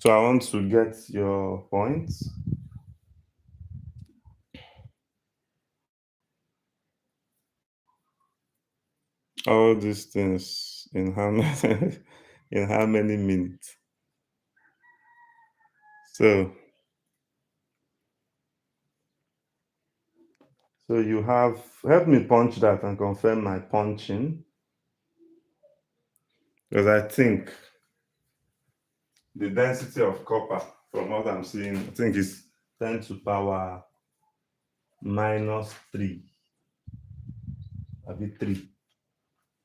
So I want to get your points. All these things in how many in how many minutes? So you have help me punch that and confirm my punching. Because I think the density of copper, from what I'm seeing, I think is 10 to power minus 3. A bit 3.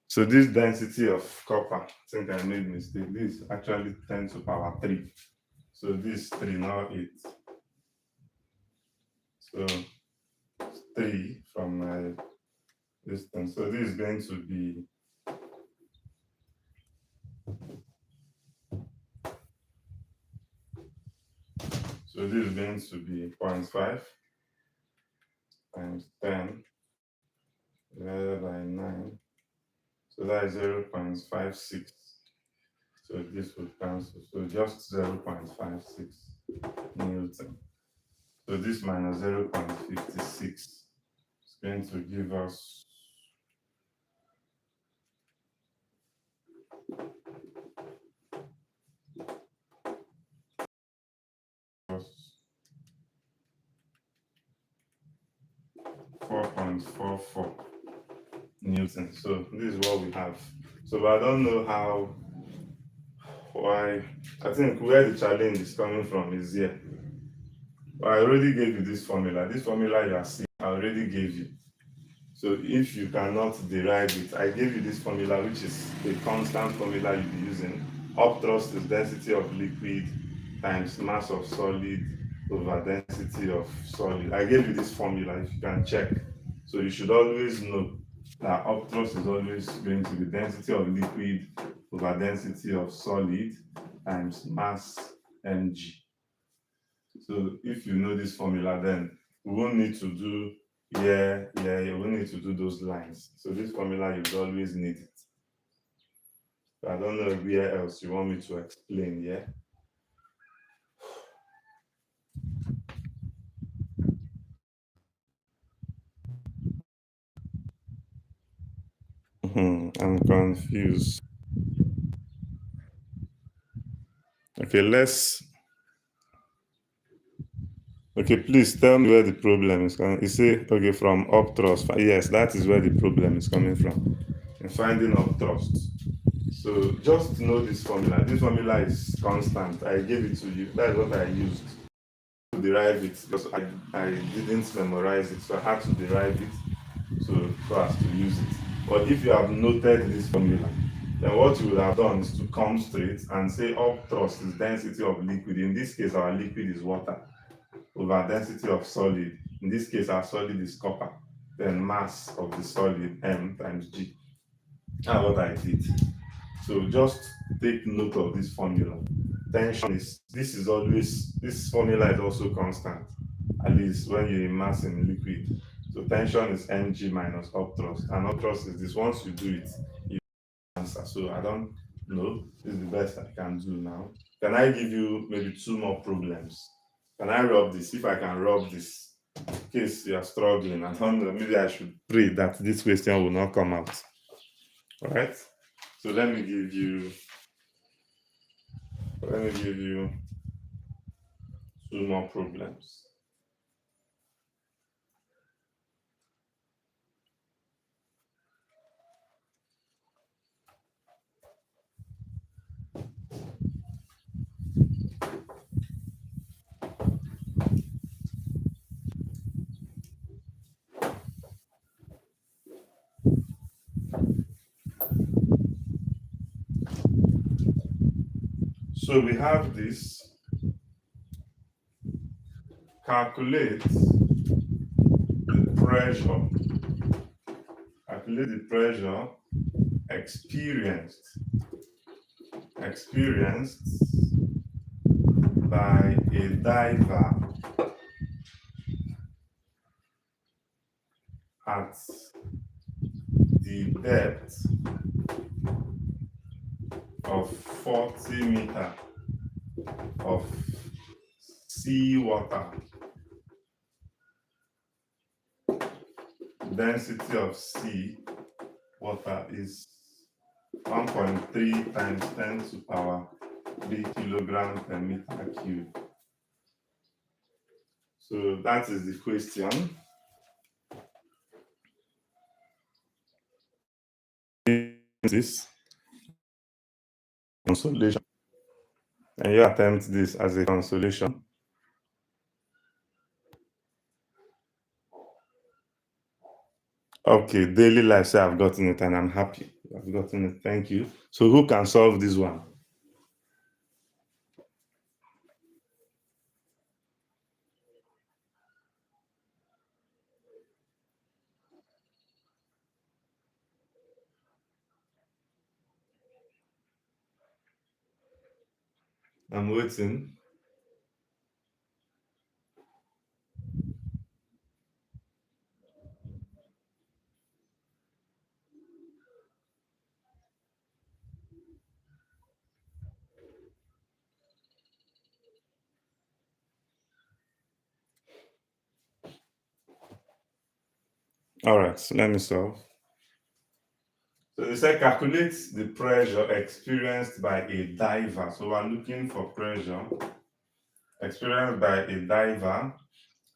So this density of copper, I think I made mistake. This is actually 10 to power 3. So this 3, not 8. So 3 from my distance. So this is going to be this is going to be 0.5 times 10 divided by 9. So that is 0.56. So this will cancel. So just 0.56 Newton. So this minus 0.56 is going to give us 4.44 Newton. So this is what we have. So but I don't know why. I think where the challenge is coming from is here. But I already gave you this formula. This formula you are seeing, I already gave you. So if you cannot derive it, I gave you this formula, which is a constant formula you'll be using. Up thrust is density of liquid times mass of solid over density of solid. I gave you this formula, if you can check. So you should always know that up thrust is always going to be density of liquid over density of solid times mass mg. So if you know this formula, then we won't need to do you won't need to do those lines. So this formula, you always need it. So I don't know where else you want me to explain, yeah? I'm confused. Okay, please tell me where the problem is coming. You say, okay, from up thrust. Yes, that is where the problem is coming from. In finding up thrust. So just know this formula. This formula is constant. I gave it to you. That is what I used to derive it, because I didn't memorize it, so I had to derive it so as to use it. But if you have noted this formula, then what you would have done is to come straight and say up thrust is density of liquid. In this case, our liquid is water over density of solid. In this case, our solid is copper. Then mass of the solid, m times g. That's what I did. So just take note of this formula. Tension is, this formula is also constant, at least when you're in mass in liquid. So tension is mg minus up thrust, and up thrust is this. Once you do it, you answer. So I don't know. This is the best I can do now. Can I give you maybe 2 more problems? Can I rub this? If I can rub this, in case you are struggling, I don't know, maybe I should pray that this question will not come out. All right. So let me give you 2 more problems. So we have this. Calculate the pressure. Calculate the pressure experienced by a diver at the depth of 40 meters of seawater. Density of sea water is 1.3 times 10 to power 3 kilograms per meter cube. So that is the question. This consolation, and you attempt this as a consolation. Okay, daily life, say I've gotten it and I'm happy. I've gotten it, thank you. So who can solve this one? I'm waiting. All right, so let me solve. So they said calculate the pressure experienced by a diver. So we're looking for pressure experienced by a diver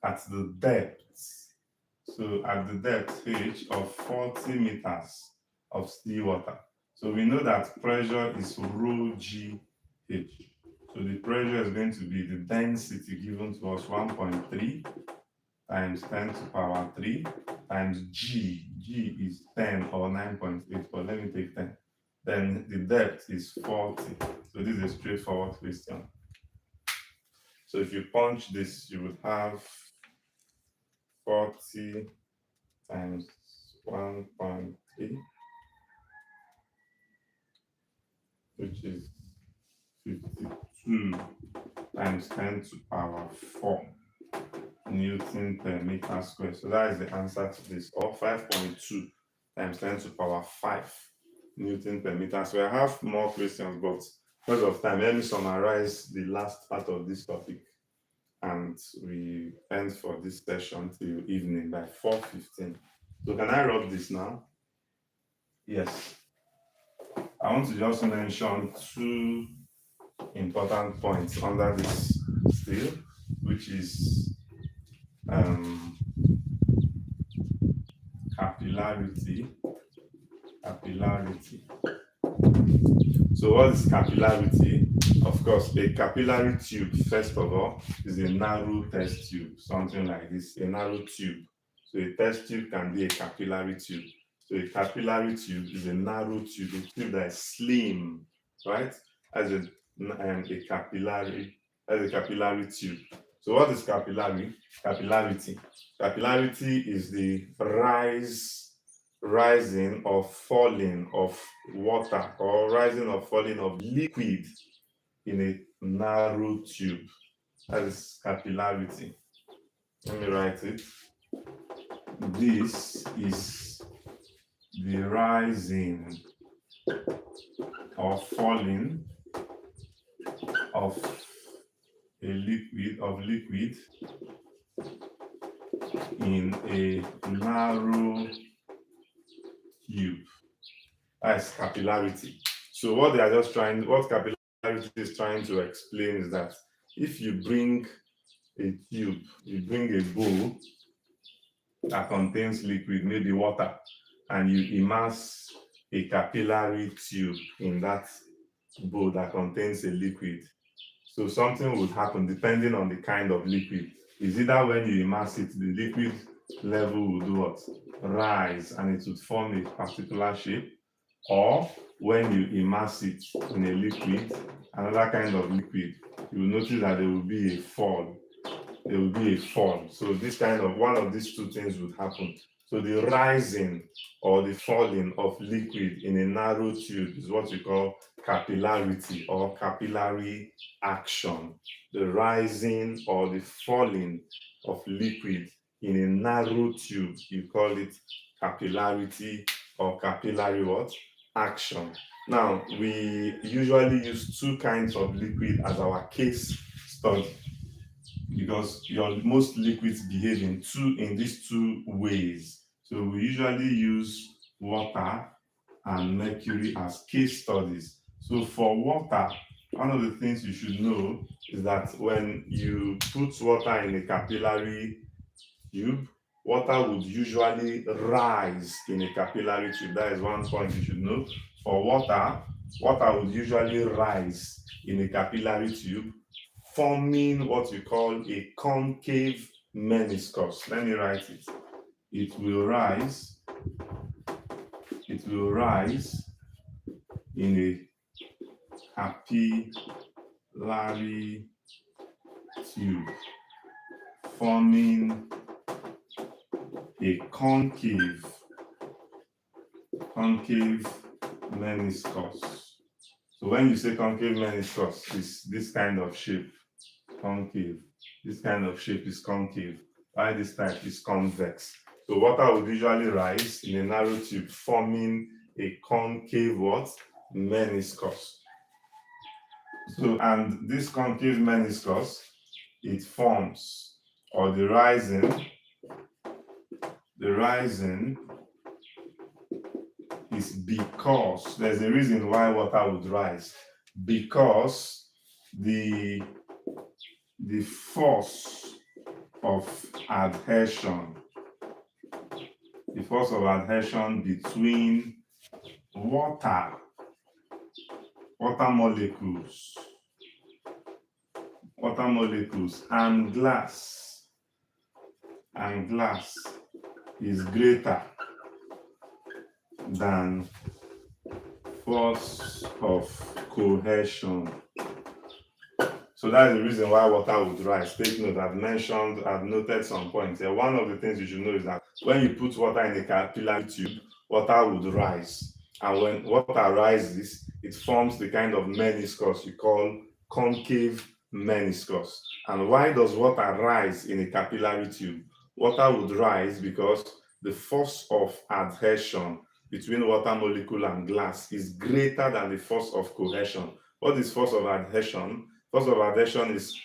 at the depth. So at the depth H of 40 meters of seawater. So we know that pressure is rho g H. So the pressure is going to be the density given to us 1.3 times 10 to power 3 times G. G is 10 or 9.8, but let me take 10. Then the depth is 40. So this is a straightforward question. So if you punch this, you would have 40 times 1.3, which is 52 times 10 to power 4 Newton per meter square. So that is the answer to this, or 5.2 times 10 to power 5 Newton per meter square. I have more questions, but because of time, let me summarize the last part of this topic. And we end for this session till evening by 4:15. So can I rub this now? Yes. I want to just mention two important points under this still, which is capillarity. So what is capillarity? Of course, a capillary tube, first of all, is a narrow test tube, something like this, a narrow tube. So a test tube can be a capillary tube. So a capillary tube is a narrow tube, a tube that is slim, right? As a capillary tube. So what is capillary? Capillarity. Capillarity is the rising or falling of water, or rising or falling of liquid in a narrow tube. That is capillarity. Let me write it. This is the rising or falling of a liquid in a narrow tube. That's capillarity. So what capillarity is trying to explain is that if you bring a tube, you bring a bowl that contains liquid, maybe water, and you immerse a capillary tube in that bowl that contains a liquid. So something would happen depending on the kind of liquid. Is either when you immerse it, the liquid level will do what? Rise, and it would form a particular shape, or when you immerse it in a liquid, another kind of liquid, you will notice that there will be a fall. There will be a fall. So this kind of, one of these two things would happen. So the rising or the falling of liquid in a narrow tube is what we call capillarity or capillary action. The rising or the falling of liquid in a narrow tube, you call it capillarity or capillary what? Action. Now, we usually use two kinds of liquid as our case study, because most liquids behave in these two ways. So we usually use water and mercury as case studies. So for water, one of the things you should know is that when you put water in a capillary tube, water would usually rise in a capillary tube. That is one point you should know. For water, water would usually rise in a capillary tube, forming what we call a concave meniscus. Let me write it. It will rise in a capillary tube, forming a concave meniscus. So when you say concave meniscus, it's this kind of shape, concave. This kind of shape is concave, while this type is convex. So water would usually rise in a narrow tube, forming a concave what? Meniscus. So, and this concave meniscus, it forms, or the rising is because there's a reason why water would rise, because the force of adhesion between water molecules and glass is greater than force of cohesion. So that's the reason why water would rise. Take note, I've noted some points here. One of the things you should know is that when you put water in a capillary tube, water would rise. And when water rises, it forms the kind of meniscus you call concave meniscus. And why does water rise in a capillary tube? Water would rise because the force of adhesion between water molecule and glass is greater than the force of cohesion. What is force of adhesion? Force of adhesion is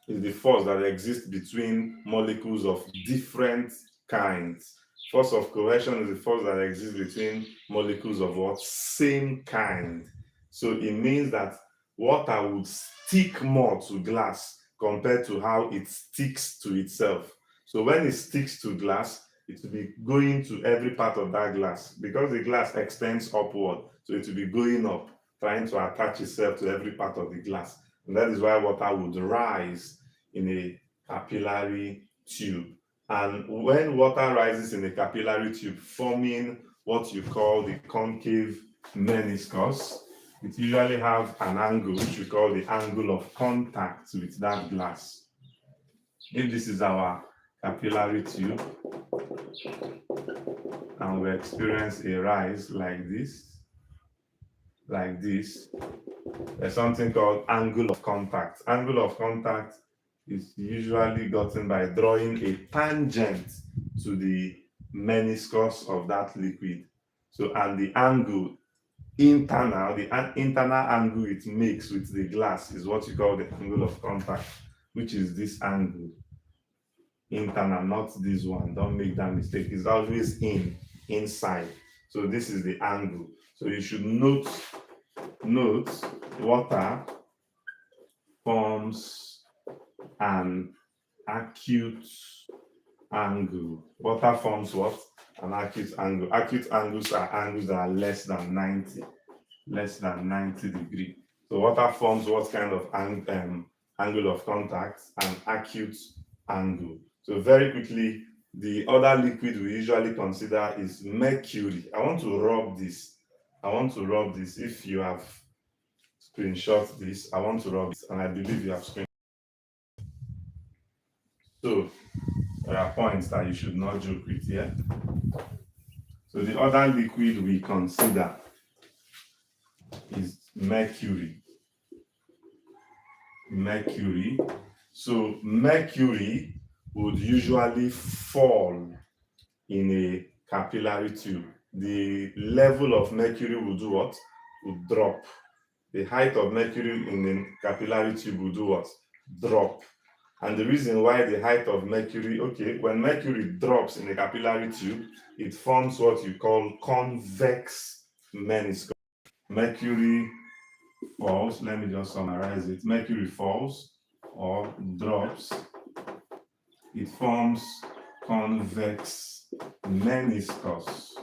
the force that exists between molecules of different kinds. Force of cohesion is the force that exists between molecules of what? Same kind. So it means that water would stick more to glass compared to how it sticks to itself. So when it sticks to glass, it will be going to every part of that glass, because the glass extends upward. So it will be going up, trying to attach itself to every part of the glass. And that is why water would rise in a capillary tube. And when water rises in a capillary tube, forming what you call the concave meniscus, it usually have an angle, which we call the angle of contact with that glass. If this is our capillary tube, and we experience a rise like this, there's something called angle of contact. Angle of contact is usually gotten by drawing a tangent to the meniscus of that liquid. So, and the angle internal, the internal angle it makes with the glass is what you call the angle of contact, which is this angle. Internal, not this one. Don't make that mistake. It's always inside. So this is the angle. So you should note water forms an acute angle. Water forms what? An acute angle. Acute angles are angles that are less than 90 degrees. So water forms what kind of angle of contact? An acute angle. So very quickly, the other liquid we usually consider is mercury. I want to rub this. I want to rub this. If you have screenshot this, I want to rub it, and I believe you have screenshot. So there are points that you should not joke with here. So the other liquid we consider is mercury. Mercury. So mercury would usually fall in a capillary tube. The level of mercury will do what? Will drop. The height of mercury in the capillary tube will do what? Drop. And the reason why the height of mercury, okay, when mercury drops in the capillary tube, it forms what you call convex meniscus. Mercury falls, let me just summarize it. Mercury falls or drops, it forms convex meniscus.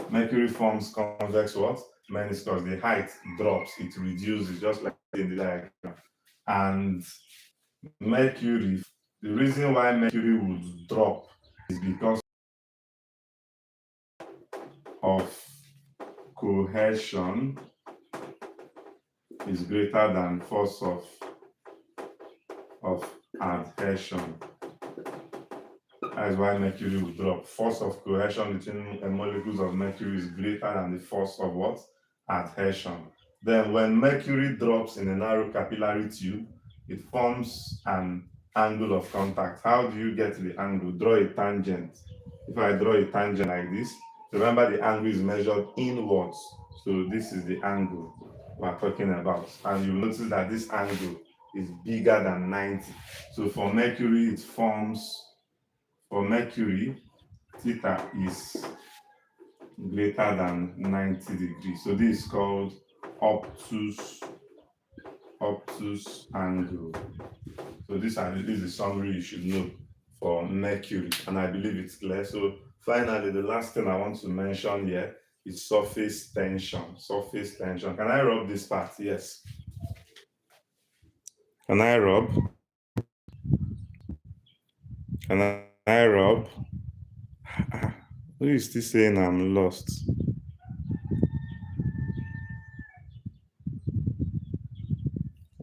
Mercury forms convex what? Meniscus. The height drops, it reduces, just like in the diagram. And mercury, the reason why mercury would drop is because of cohesion is greater than force of adhesion. That is why mercury will drop. Force of cohesion between molecules of mercury is greater than the force of what? Adhesion. Then when mercury drops in a narrow capillary tube, it forms an angle of contact. How do you get the angle? Draw a tangent. If I draw a tangent like this, remember the angle is measured inwards. So this is the angle we're talking about. And you'll notice that this angle is bigger than 90. So for mercury, it forms, for mercury, theta is greater than 90 degrees. So this is called obtuse angle. So this is the summary you should know for mercury, and I believe it's clear. So finally, the last thing I want to mention here is surface tension. Surface tension. Can I rub this part? Yes. Can I rub? Can I rub? Who is still saying I'm lost?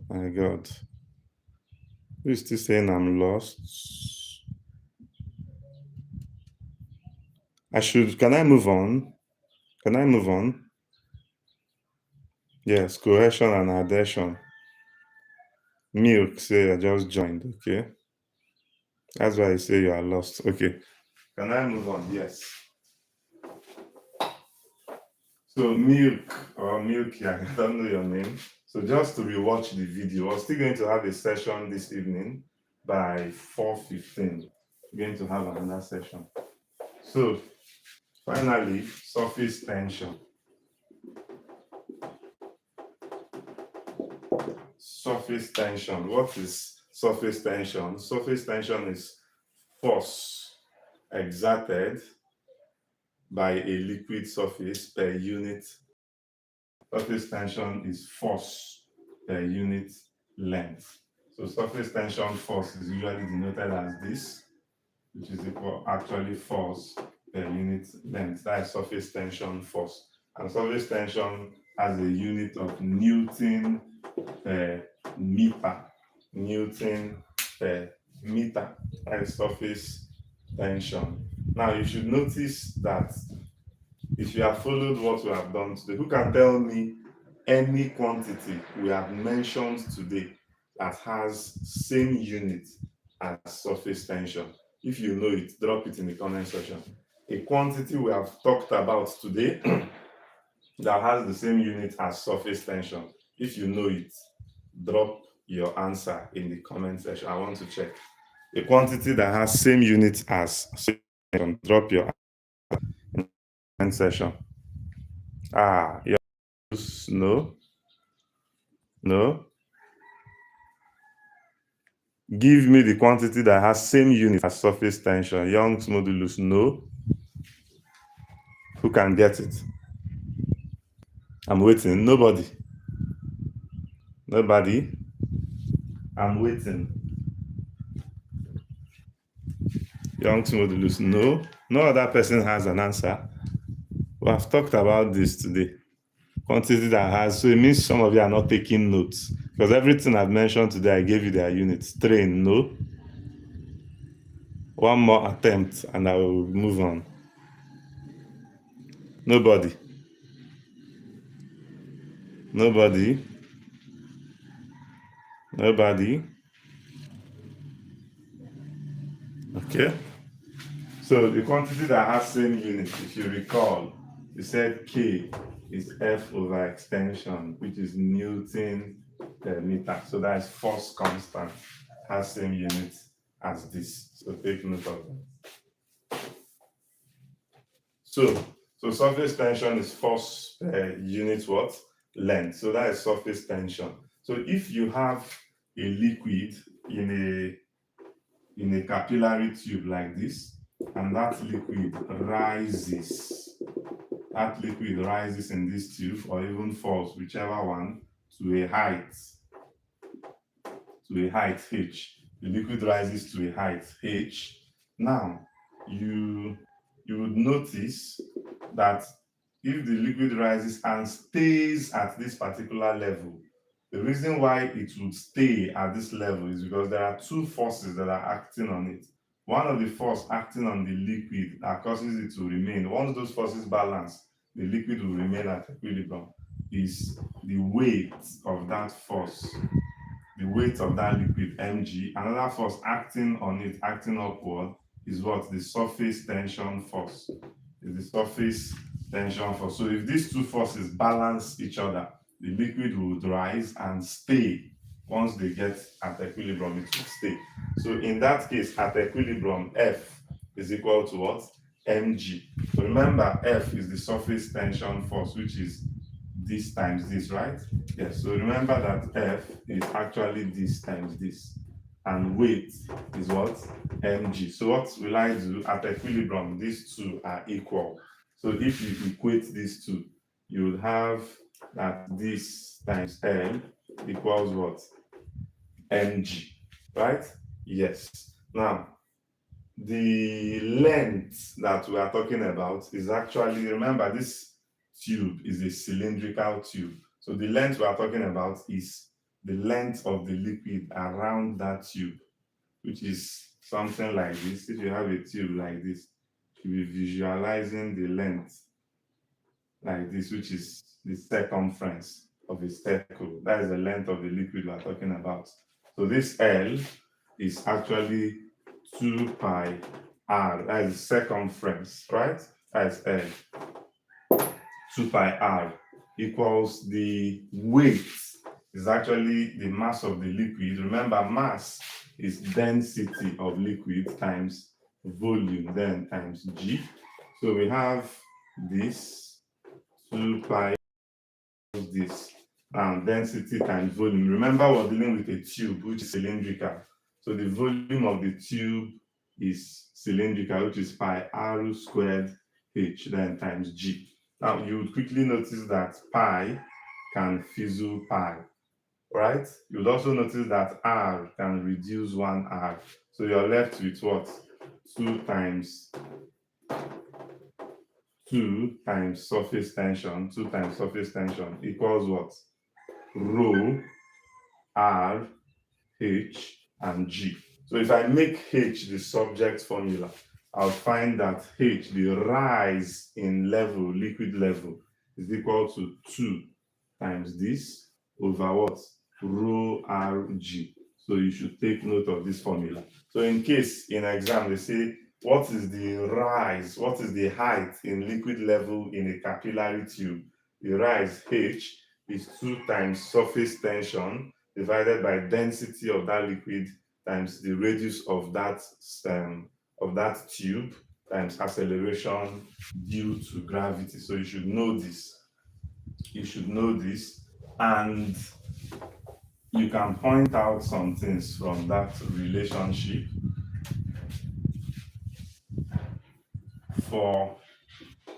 My God. Who is still saying I'm lost? Can I move on? Can I move on? Yes, cohesion and adhesion. Milk say I just joined, okay? That's why I say you are lost. Okay. Can I move on? Yes. So milk or milky, I don't know your name. So just to rewatch the video, we're still going to have a session this evening by 4:15. We're going to have another session. So finally, surface tension. Surface tension. What is surface tension? Surface tension is force exerted by a liquid surface per unit. Surface tension is force per unit length. So surface tension force is usually denoted as this, which is equal actually force per unit length. That is surface tension force. And surface tension has a unit of Newton per meter. Newton per meter. That is surface tension. Now you should notice that if you have followed what we have done today, who can tell me any quantity we have mentioned today that has same unit as surface tension? If you know it, drop it in the comment section. A quantity we have talked about today that has the same unit as surface tension. If you know it, drop your answer in the comment section. I want to check. A quantity that has same unit as surface tension, drop your answer in the comment section. Yes. No. Give me the quantity that has same unit as surface tension. Young's modulus, no. Who can get it? I'm waiting. Nobody. I'm waiting. Young's modulus, no. No other person has an answer. We have talked about this today. quantity that has, so it means some of you are not taking notes, because everything I've mentioned today, I gave you their units. Train, no. One more attempt and I will move on. Nobody. Nobody. Nobody. Okay. So the quantity that has same unit, if you recall, we said K is F over extension, which is Newton per meter. So that is force constant, has same unit as this. So take note of that. So surface tension is force per unit what? Length. So that is surface tension. So if you have a liquid in a capillary tube like this, and that liquid rises in this tube, or even falls, whichever one, to a height h. The liquid rises to a height h. Now you would notice that if the liquid rises and stays at this particular level, the reason why it would stay at this level is because there are two forces that are acting on it. One of the force acting on the liquid that causes it to remain, once those forces balance, the liquid will remain at equilibrium, is the weight of that force, the weight of that liquid, mg. Another force acting on it, acting upward, is what? The surface tension force. Is the surface tension force. So if these two forces balance each other, the liquid would rise and stay. Once they get at equilibrium, it will stay. So in that case, at equilibrium, F is equal to what? Mg. So remember, F is the surface tension force, which is this times this, right? Yes, so remember that F is actually this times this. And weight is what? Mg. So what will I do? At equilibrium, these two are equal. So if you equate these two, you would have that this times L equals what? Mg, right? Yes. Now, the length that we are talking about is actually, remember, this tube is a cylindrical tube. So the length we are talking about is the length of the liquid around that tube, which is something like this. If you have a tube like this, you'll be visualizing the length like this, which is the circumference of a circle. That is the length of the liquid we are talking about. So this L is actually 2 pi r. That is circumference, right? That is L. 2 pi r equals the weight, is actually the mass of the liquid. Remember, mass is density of liquid times volume, then times G. So we have this 2 pi this density times volume. Remember, we're dealing with a tube which is cylindrical. So the volume of the tube is cylindrical, which is pi r squared h, then times G. Now you would quickly notice that pi can fizzle pi, right? You would also notice that r can reduce 1r. So you're left with what? 2 times surface tension, 2 times surface tension equals what? Rho, r, h, and g. So if I make h the subject formula, I'll find that h, the rise in level, liquid level, is equal to 2 times this over what? Rho r g. So you should take note of this formula. So in case in exam they say, what is the rise, what is the height in liquid level in a capillary tube? The rise h is 2 times surface tension divided by density of that liquid times the radius of that tube times acceleration due to gravity. So you should know this. You should know this, and you can point out some things from that relationship for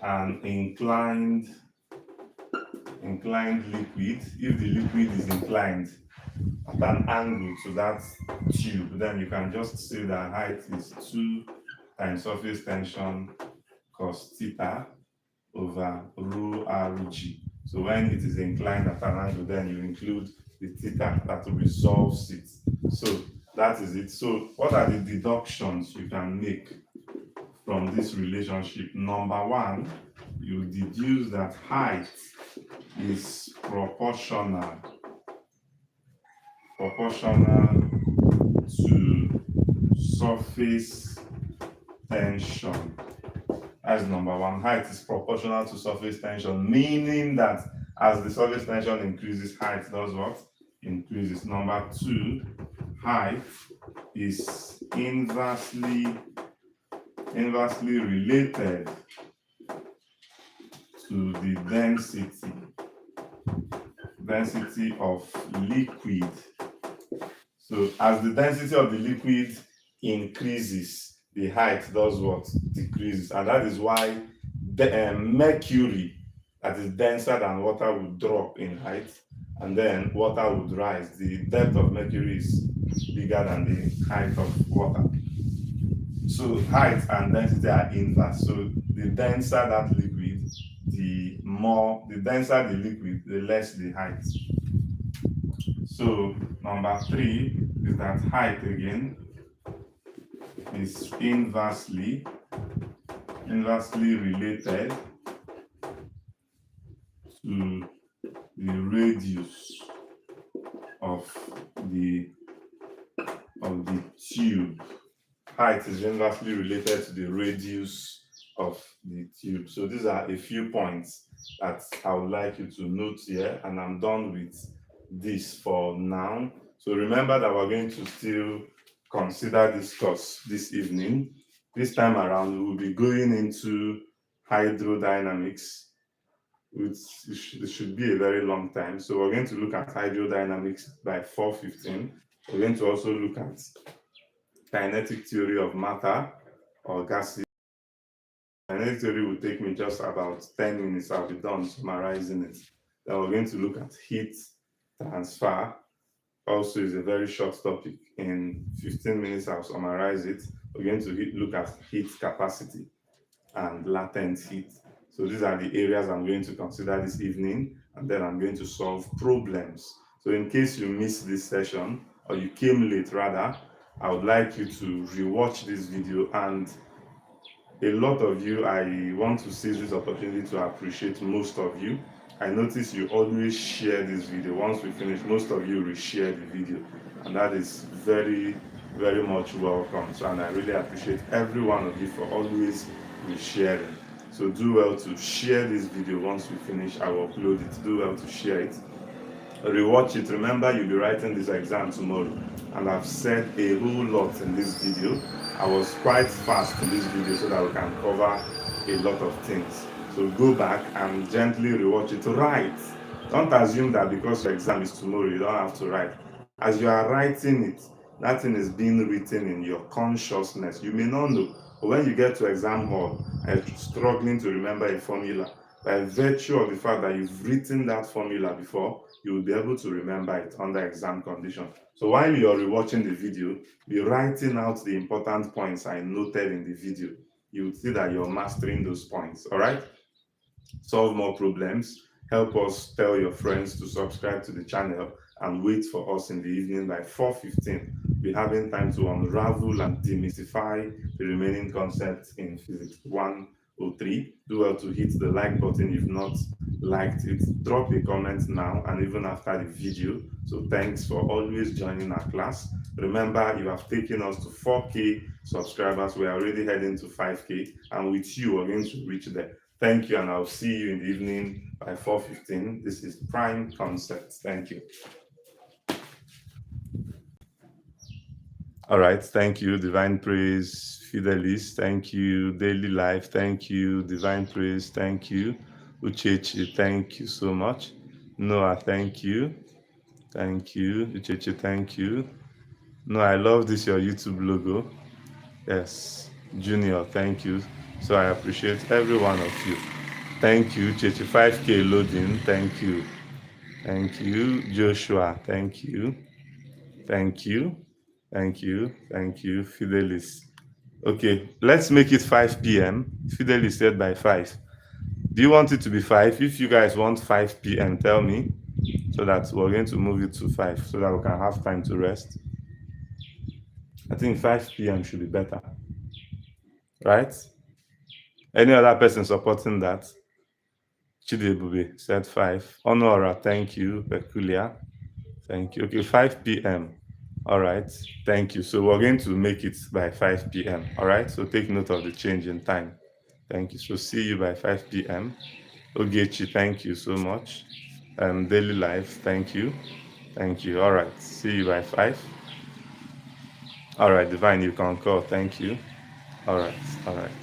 an inclined liquid. If the liquid is inclined at an angle to that tube, then you can just say that height is 2 times surface tension cos theta over rho rg. So when it is inclined at an angle, then you include the theta that resolves it. So that is it. So what are the deductions you can make from this relationship? Number one, you deduce that height is proportional to surface tension. That's number one. Height is proportional to surface tension, meaning that as the surface tension increases, height does what? Increases. Number two, height is inversely related to the density of liquid. So as the density of the liquid increases, the height does what? Decreases. And that is why the mercury that is denser than water would drop in height, and then water would rise. The depth of mercury is bigger than the height of water. So height and density are inverse. So the denser that liquid, the denser the liquid, the less the height. So number three is that height again is inversely related to the radius of the tube. Height is inversely related to the radius of the tube. So these are a few points that I would like you to note here, and I'm done with this for now. So remember that we're going to still discuss this evening. This time around, we will be going into hydrodynamics. It should be a very long time. So we're going to look at hydrodynamics by 4:15. We're going to also look at kinetic theory of matter or gases. Kinetic theory will take me just about 10 minutes. I'll be done summarizing it. Then we're going to look at heat transfer. Also is a very short topic. In 15 minutes, I'll summarize it. We're going to look at heat capacity and latent heat. So these are the areas I'm going to consider this evening, and then I'm going to solve problems. So in case you missed this session, or you came late rather, I would like you to rewatch this video. And a lot of you, I want to seize this opportunity to appreciate most of you. I notice you always share this video. Once we finish, most of you reshare the video, and that is very, very much welcome. So, and I really appreciate every one of you for always resharing. So do well to share this video. Once we finish, I will upload it. Do well to share it. Rewatch it. Remember, you'll be writing this exam tomorrow, and I've said a whole lot in this video. I was quite fast in this video so that we can cover a lot of things. So go back and gently rewatch it. Write. Don't assume that because your exam is tomorrow, you don't have to write. As you are writing it, that thing is being written in your consciousness. You may not know, but when you get to exam hall and you're struggling to remember a formula, by virtue of the fact that you've written that formula before, you will be able to remember it under exam condition. So while you're rewatching the video, be writing out the important points I noted in the video. You will see that you're mastering those points. All right? Solve more problems. Help us tell your friends to subscribe to the channel, and wait for us in the evening by 4:15. We're having time to unravel and demystify the remaining concepts in Physics 103. Do well to hit the like button if not liked it. Drop a comment now and even after the video. So thanks for always joining our class. Remember, you have taken us to 4K subscribers. We are already heading to 5K, and with you, we're going to reach there. Thank you, and I'll see you in the evening by 4:15. This is Prime Concepts. Thank you. All right, thank you, Divine Praise, Fidelis, thank you, Daily Life, thank you, Divine Praise, thank you, Uchechi, thank you so much, Noah, thank you, Uchechi, thank you. No, I love this, your YouTube logo. Yes, Junior, thank you. So I appreciate every one of you. Thank you, Uchechi, 5K loading, thank you. Thank you, Joshua, thank you. Thank you. Thank you. Thank you, Fidelis. Okay, let's make it 5 p.m. Fidelis said by 5. Do you want it to be 5? If you guys want 5 p.m., tell me, so that we're going to move it to 5 so that we can have time to rest. I think 5 p.m. should be better, right? Any other person supporting that? Chidebube said 5. Honora, thank you. Peculiar, thank you. Okay, 5 p.m. All right, thank you. So we're going to make it by 5 p.m. All right, so take note of the change in time. Thank you. So see you by 5 p.m. Ogechi, thank you so much. Daily Life, thank you. Thank you. All right, see you by 5. All right, Divine, you can call. Thank you. All right, all right.